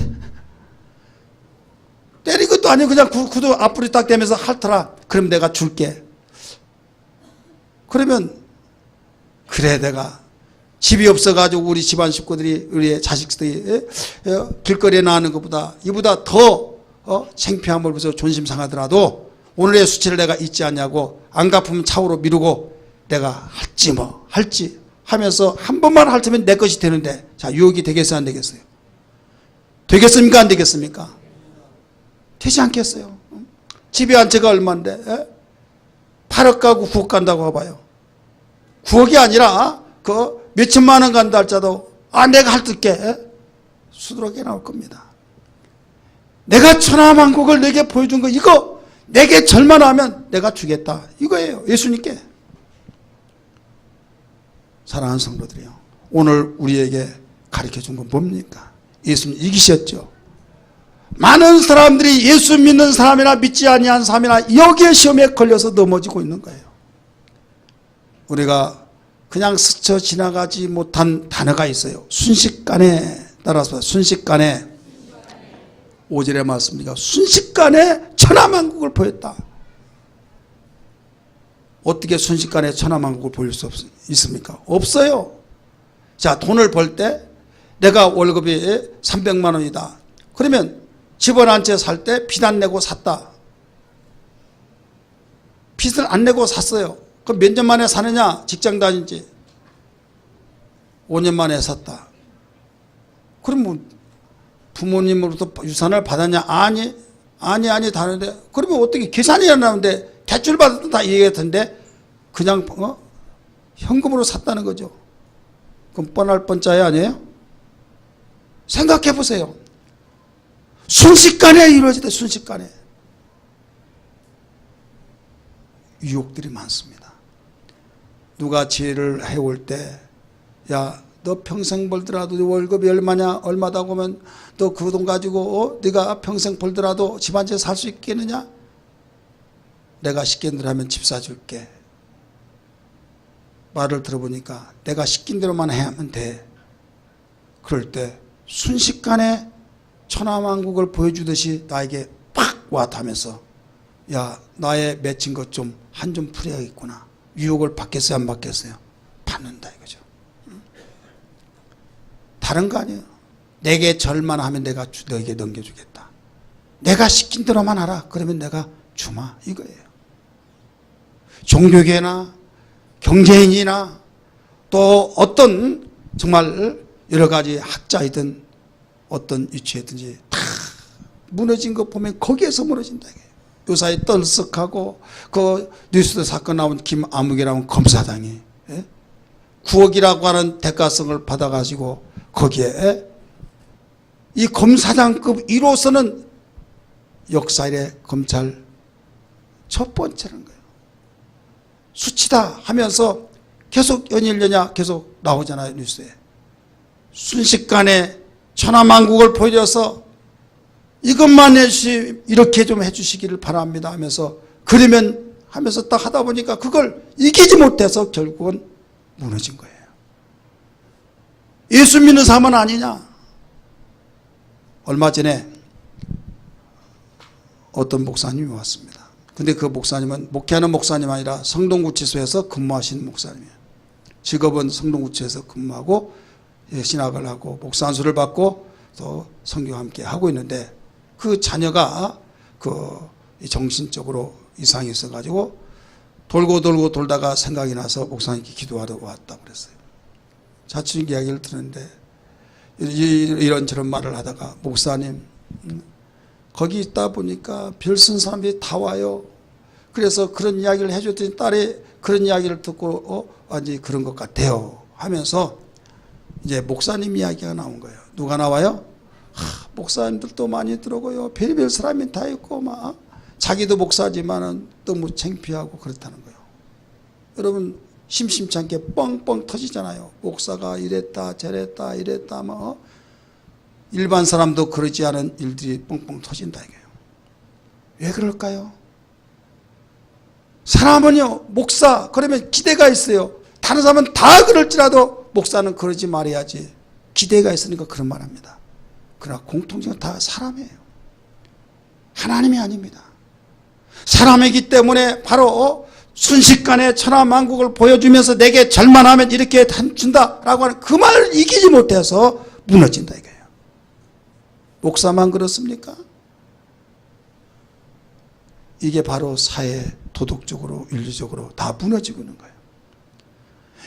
S1: 때린 것도 아니고 그냥 구두 앞으로 딱 대면서 핥아라. 그럼 내가 줄게. 그러면 그래, 내가 집이 없어가지고 우리 집안 식구들이, 우리의 자식들이 길거리에 나가는 것보다 이보다 더 창피함을 보면서 존심 상하더라도 오늘의 수치를 내가 잊지 않냐고 안 갚으면 차후로 미루고 내가 할지 하면서 한 번만 핥으면 내 것이 되는데, 자, 유혹이 되겠어요 안 되겠어요? 되겠습니까 안 되겠습니까? 되지 않겠어요? 집이 한 채가 얼마인데 8억 가고 9억 간다고 해봐요. 9억이 아니라 그 몇천만 원 간다 할자도 내가 핥을게. 수두룩하게 나올 겁니다. 내가 천하만국을 내게 보여준 거, 이거 내게 절만 하면 내가 주겠다 이거예요. 예수님께. 사랑하는 성도들이요, 오늘 우리에게 가르쳐준 건 뭡니까? 예수님 이기셨죠. 많은 사람들이 예수 믿는 사람이나 믿지 아니한 사람이나 여기에 시험에 걸려서 넘어지고 있는 거예요. 우리가 그냥 스쳐 지나가지 못한 단어가 있어요. 순식간에, 따라서 순식간에 5절의 말씀입니다. 순식간에 천하만국을 보였다. 어떻게 순식간에 천하만국을 보일 수 있습니까? 없어요. 자, 돈을 벌 때 내가 월급이 300만 원이다. 그러면 집을 한 채 살 때 빚 안 내고 샀다. 빚을 안 내고 샀어요. 그럼 몇 년 만에 사느냐? 직장 다닌지 5년 만에 샀다. 그럼 뭐 부모님으로부터 유산을 받았냐? 아니, 아니 다는데 그러면 어떻게 계산이 안 나오는데 대출 받았던 다 얘기할 텐데 그냥 현금으로 샀다는 거죠. 그럼 뻔할 뻔짜야 아니에요? 생각해 보세요. 순식간에 이루어지다. 순식간에. 유혹들이 많습니다. 누가 지혜를 해올 때 야, 너 평생 벌더라도 월급이 얼마다고 하면 너 그 돈 가지고 네가 평생 벌더라도 집 한 채 살 수 있겠느냐? 내가 시킨 대로 하면 집 사줄게. 말을 들어보니까 내가 시킨 대로만 하면 돼. 그럴 때 순식간에 천하만국을 보여주듯이 나에게 팍 와닿으면서 야, 나의 맺힌 것 좀 한 좀 풀어야겠구나. 유혹을 받겠어요, 안 받겠어요? 받는다 이거죠. 다른 거 아니에요. 내게 절만 하면 내가 너에게 넘겨주겠다. 내가 시킨 대로만 하라. 그러면 내가 주마 이거예요. 종교계나 경제인이나 또 어떤 정말 여러 가지 학자이든 어떤 위치에든지 다 무너진 거 보면 거기에서 무너진다 이거예요. 요사이 떨썩하고 그 뉴스 사건 나온 김아무개라는 검사장이 9억이라고 하는 대가성을 받아가지고 거기에 이 검사장급 1호선은 역사의 검찰 첫 번째라는 거예요. 수치다 하면서 계속 연일연야 계속 나오잖아요, 뉴스에. 순식간에 천하만국을 보여줘서 이것만 이렇게 좀 해주시기를 바랍니다 하면서 그러면 하면서 딱 하다 보니까 그걸 이기지 못해서 결국은 무너진 거예요. 예수 믿는 사람은 아니냐? 얼마 전에 어떤 목사님이 왔습니다. 근데 그 목사님은 목회하는 목사님 아니라 성동구치소에서 근무하시는 목사님이에요. 직업은 성동구치소에서 근무하고 신학을 하고 목사 안수를 받고 또 성경과 함께 하고 있는데 그 자녀가 정신적으로 이상이 있어가지고 돌고 돌다가 생각이 나서 목사님께 기도하러 왔다 그랬어요. 자취 이야기를 듣는데 이런저런 말을 하다가 목사님 거기 있다 보니까 별 쓴 사람들이 다 와요. 그래서 그런 이야기를 해줬더니 딸이 그런 이야기를 듣고 완전히 그런 것 같아요 하면서 이제 목사님 이야기가 나온 거예요. 누가 나와요? 목사님들도 많이 들어오고요. 별의별 사람이 다 있고 막 자기도 목사지만은 너무 창피하고 그렇다는 거예요. 여러분 심심치 않게 뻥뻥 터지잖아요. 목사가 이랬다 저랬다 이랬다 뭐 일반 사람도 그러지 않은 일들이 뻥뻥 터진다 이거예요. 왜 그럴까요? 사람은요 목사 그러면 기대가 있어요. 다른 사람은 다 그럴지라도 목사는 그러지 말아야지. 기대가 있으니까 그런 말 합니다. 그러나 공통적으로 다 사람이에요. 하나님이 아닙니다. 사람이기 때문에 바로 순식간에 천하만국을 보여주면서 내게 절만하면 이렇게 준다라고 하는 그 말을 이기지 못해서 무너진다 이거예요. 목사만 그렇습니까? 이게 바로 사회 도덕적으로 윤리적으로 다 무너지고 있는 거예요.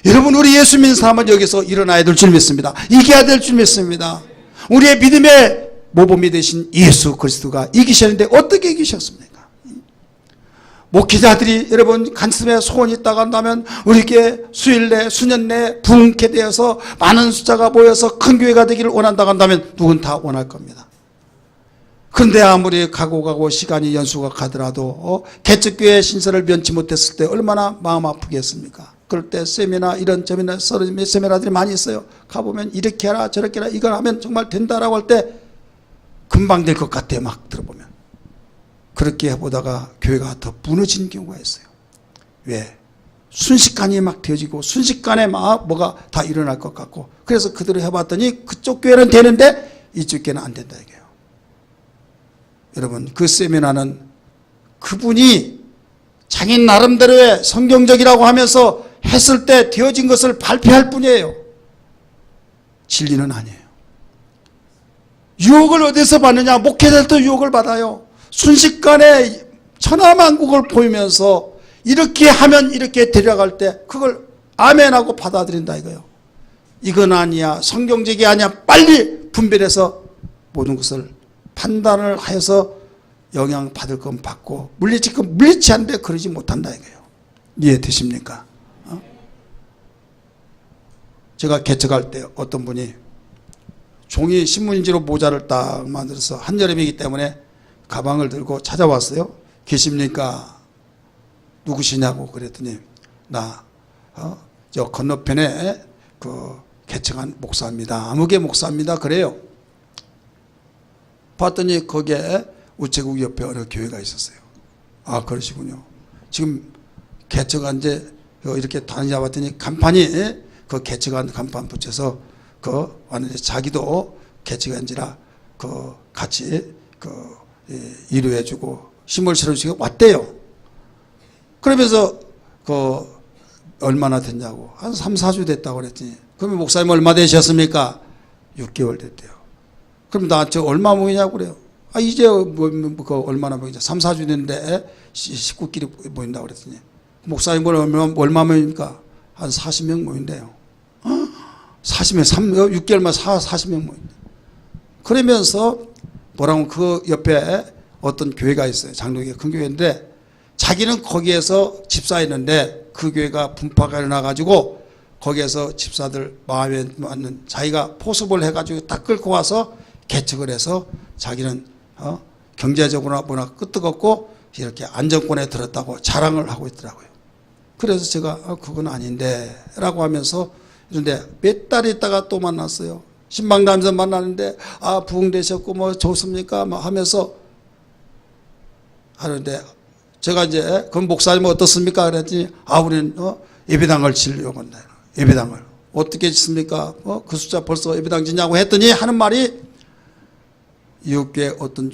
S1: 여러분 우리 예수 믿는 사람은 여기서 일어나야 될 줄 믿습니다. 이겨야 될 줄 믿습니다. 우리의 믿음의 모범이 되신 예수 그리스도가 이기셨는데 어떻게 이기셨습니까? 목회자들이 여러분 가슴에 소원이 있다고 한다면 우리 교회 수일 내 수년 내 부흥케 되어서 많은 숫자가 모여서 큰 교회가 되기를 원한다고 한다면 누군 다 원할 겁니다. 그런데 아무리 가고 시간이 연수가 가더라도 개척교회 신설을 면치 못했을 때 얼마나 마음 아프겠습니까? 그럴 때 세미나 이런 저미나 세미나들이 많이 있어요. 가보면 이렇게 해라 저렇게 해라 이걸 하면 정말 된다라고 할 때 금방 될 것 같아요. 막 들어보면. 그렇게 해보다가 교회가 더 무너지는 경우가 있어요. 왜? 순식간에 막 되어지고 순식간에 막 뭐가 다 일어날 것 같고 그래서 그대로 해봤더니 그쪽 교회는 되는데 이쪽 교회는 안 된다 이게요. 여러분 그 세미나는 그분이 자기 나름대로의 성경적이라고 하면서 했을 때 되어진 것을 발표할 뿐이에요. 진리는 아니에요. 유혹을 어디서 받느냐? 목회자들도 유혹을 받아요. 순식간에 천하만국을 보이면서 이렇게 하면 이렇게 데려갈 때 그걸 아멘하고 받아들인다 이거예요. 이건 아니야 성경적이 아니야 빨리 분별해서 모든 것을 판단을 해서 영향 받을 건 받고 물리치는데 그러지 못한다 이거예요. 이해되십니까? 제가 개척할 때 어떤 분이 종이 신문지로 모자를 딱 만들어서 한여름이기 때문에 가방을 들고 찾아왔어요. 계십니까? 누구시냐고 그랬더니 저 건너편에 그 개척한 목사입니다. 아무개 목사입니다. 그래요. 봤더니 거기에 우체국 옆에 어느 교회가 있었어요. 아, 그러시군요. 지금 개척한 지 이렇게 다니자 봤더니 간판이 그 개척한 간판 붙여서 그 완전히 자기도 개척한지라 그 같이 그 이루어주고 힘을 실어주고 왔대요. 그러면서 그 얼마나 됐냐고 한 3, 4주 됐다고 그랬더니 그러면 목사님 얼마 되셨습니까? 6개월 됐대요. 그럼 나한테 얼마 모이냐고 그래요. 아, 이제 그 얼마나 모이냐? 3, 4주 됐는데 식구끼리 모인다고 그랬더니 목사님 얼마 모입니까? 한 40명 모인대요. 40명, 6개월만 40명 모인대. 그러면서 뭐라고 그 옆에 어떤 교회가 있어요. 장로교회 큰 교회인데 자기는 거기에서 집사했는데 그 교회가 분파가 일어나가지고 거기에서 집사들 마음에 맞는 자기가 포섭을 해가지고 딱 끌고 와서 개척을 해서 자기는 경제적으로나 뭐나 끄떡없고 이렇게 안정권에 들었다고 자랑을 하고 있더라고요. 그래서 제가 그건 아닌데 라고 하면서 그런데 몇 달 있다가 또 만났어요. 신방담에서 만나는데 부흥되셨고 뭐 좋습니까? 막 하면서 하는데 제가 이제 그럼 목사님 어떻습니까? 그랬더니 우리는 예배당을 지으려고 한다. 예배당을 어떻게 짓습니까? 그 숫자 벌써 예배당 짓냐고 했더니 하는 말이 이웃교회 어떤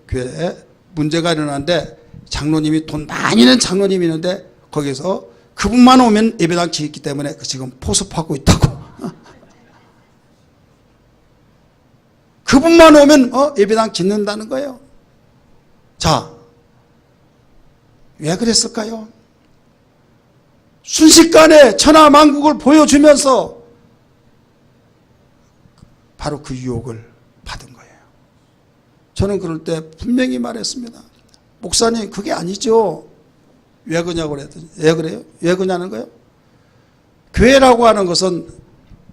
S1: 교회에 문제가 일어났는데 장로님이 돈 많이 낸 장로님이 있는데 거기서 그분만 오면 예배당 짓기 때문에 지금 포섭하고 있다고. 그분만 오면 예배당 짓는다는 거예요. 자, 왜 그랬을까요? 순식간에 천하만국을 보여주면서 바로 그 유혹을 받은 거예요. 저는 그럴 때 분명히 말했습니다. 목사님 그게 아니죠. 왜 그러냐고 그랬더니 왜 그래요? 왜 그러냐는 거예요? 교회라고 하는 것은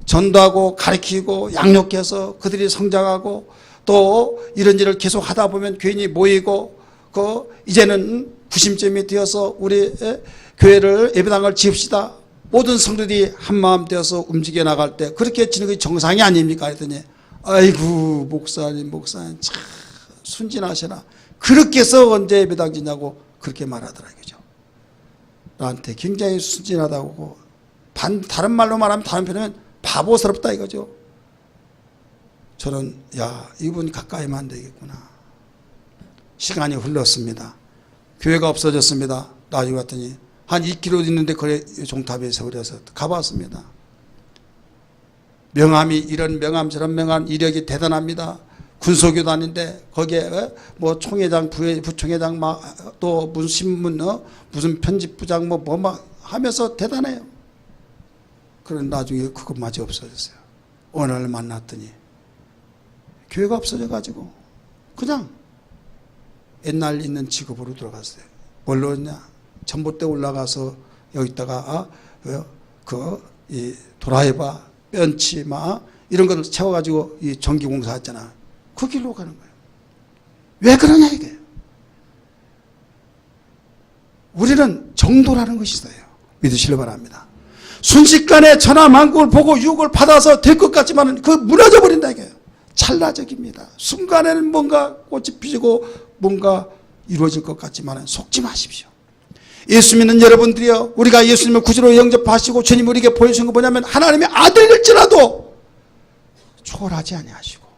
S1: 전도하고 가르치고 양육해서 그들이 성장하고 또 이런 일을 계속 하다 보면 교인이 모이고 이제는 구심점이 되어서 우리 교회를 예배당을 지읍시다. 모든 성도들이 한마음 되어서 움직여 나갈 때 그렇게 지는 게 정상이 아닙니까? 그랬더니 아이고 목사님 참 순진하시나 그렇게 해서 언제 예배당 지냐고 그렇게 말하더라고요. 나한테 굉장히 순진하다고 다른 말로 말하면 다른 표현은 바보스럽다 이거죠. 저는 이분 가까이면 안 되겠구나. 시간이 흘렀습니다. 교회가 없어졌습니다. 나중에 갔더니 한 2km 있는데 그래 종탑에서 그래서 가봤습니다. 명함이 이런 명함 저런 명함 이력이 대단합니다. 군소교단인데 거기에 뭐 총회장 부총회장 또 무슨 신문 무슨 편집부장 뭐 막 하면서 대단해요. 그런 나중에 그것마저 없어졌어요. 어느 날 만났더니 교회가 없어져 가지고 그냥 옛날 있는 직업으로 들어갔어요. 뭘로 했냐? 전봇대 올라가서 여기다가 이 도라이바 벤치 이런 걸 채워가지고 이 전기공사 했잖아. 그 길로 가는 거예요. 왜 그러냐 이게. 우리는 정도라는 것이 있어요. 믿으시길 바랍니다. 순식간에 천하만국을 보고 유혹을 받아서 될 것 같지만 그 무너져 버린다 이게요. 찰나적입니다. 순간에는 뭔가 꽃이 피고 뭔가 이루어질 것 같지만 속지 마십시오. 예수 믿는 여러분들이요, 우리가 예수님을 구주로 영접하시고 주님 우리에게 보여주신 거 뭐냐면 하나님의 아들일지라도 초월하지 아니하시고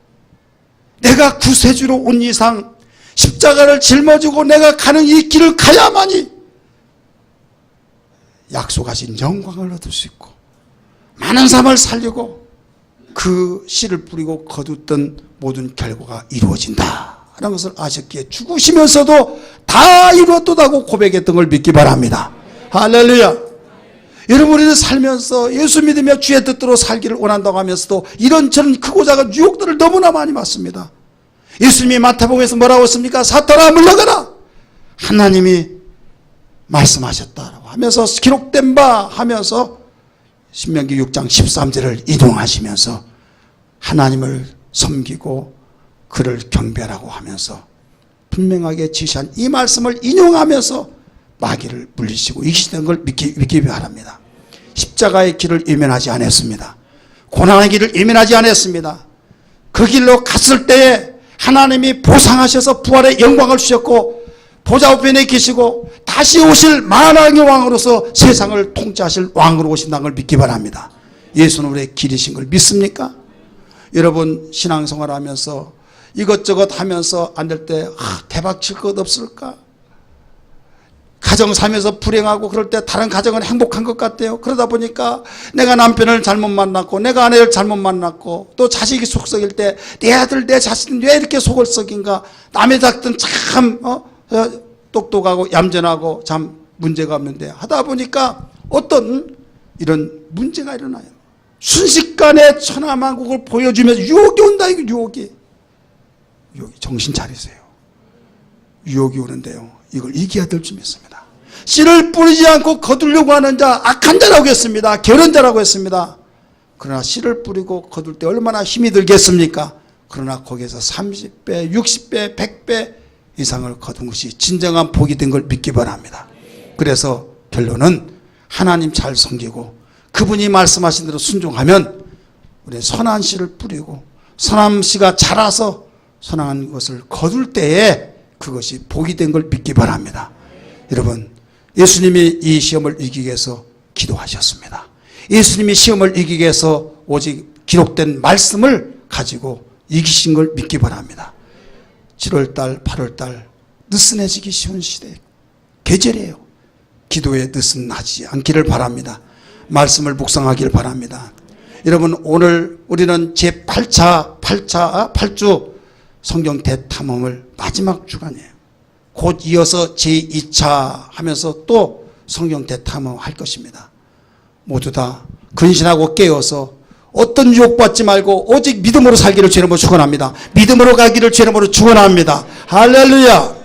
S1: 내가 구세주로 온 이상 십자가를 짊어지고 내가 가는 이 길을 가야만이 약속하신 영광을 얻을 수 있고 많은 삶을 살리고 그 씨를 뿌리고 거두던 모든 결과가 이루어진다 라는 것을 아셨기에 죽으시면서도 다 이루었다고 고백했던 걸 믿기 바랍니다. 할렐루야. 여러분 우리는 살면서 예수 믿으며 주의 뜻대로 살기를 원한다고 하면서도 이런저런 크고 작은 유혹들을 너무나 많이 받습니다. 예수님이 마태복음에서 뭐라고 했습니까? 사탄아 물러가라. 하나님이 말씀하셨다라고 하면서 기록된 바 하면서 신명기 6장 13절을 인용하시면서 하나님을 섬기고 그를 경배하라고 하면서 분명하게 지시한 이 말씀을 인용하면서 마귀를 물리시고 이기시는 걸 믿기 바랍니다. 십자가의 길을 외면하지 않았습니다. 고난의 길을 외면하지 않았습니다. 그 길로 갔을 때에 하나님이 보상하셔서 부활의 영광을 주셨고 보좌 우편에 계시고 다시 오실 만왕의 왕으로서 세상을 통치하실 왕으로 오신다는 걸 믿기 바랍니다. 예수는 우리의 길이신 걸 믿습니까? 여러분 신앙생활 하면서 이것저것 하면서 안 될 때 대박 칠 것 없을까? 가정 살면서 불행하고 그럴 때 다른 가정은 행복한 것 같아요. 그러다 보니까 내가 남편을 잘못 만났고 내가 아내를 잘못 만났고 또 자식이 속 썩일 때 내 아들 내 자식은 왜 이렇게 속을 썩인가? 남의 자식은 참 똑똑하고 얌전하고 참 문제가 없는데 하다 보니까 어떤 이런 문제가 일어나요. 순식간에 천하만국을 보여주면서 유혹이 온다. 이거 유혹이 정신 차리세요. 유혹이 오는데요, 이걸 이겨야 될 줄 믿습니다. 씨를 뿌리지 않고 거두려고 하는 자 악한 자라고 했습니다. 게으른 자라고 했습니다. 그러나 씨를 뿌리고 거둘 때 얼마나 힘이 들겠습니까? 그러나 거기에서 30배 60배 100배 이상을 거둔 것이 진정한 복이 된 걸 믿기 바랍니다. 그래서 결론은 하나님 잘 섬기고 그분이 말씀하신 대로 순종하면 우리 선한 씨를 뿌리고 선한 씨가 자라서 선한 것을 거둘 때에 그것이 복이 된 걸 믿기 바랍니다. 여러분 예수님이 이 시험을 이기기 위해서 기도하셨습니다. 예수님이 시험을 이기기 위해서 오직 기록된 말씀을 가지고 이기신 걸 믿기 바랍니다. 7월달 8월달 느슨해지기 쉬운 시대 계절이에요. 기도에 느슨하지 않기를 바랍니다. 말씀을 묵상하기를 바랍니다. 여러분 오늘 우리는 제8주 성경 대탐험을 마지막 주간이에요. 곧 이어서 제2차 하면서 또 성경 대탐험 할 것입니다. 모두 다 근신하고 깨어서 어떤 유혹받지 말고 오직 믿음으로 살기를 주님으로 축원합니다. 믿음으로 가기를 주님으로 축원합니다. 할렐루야.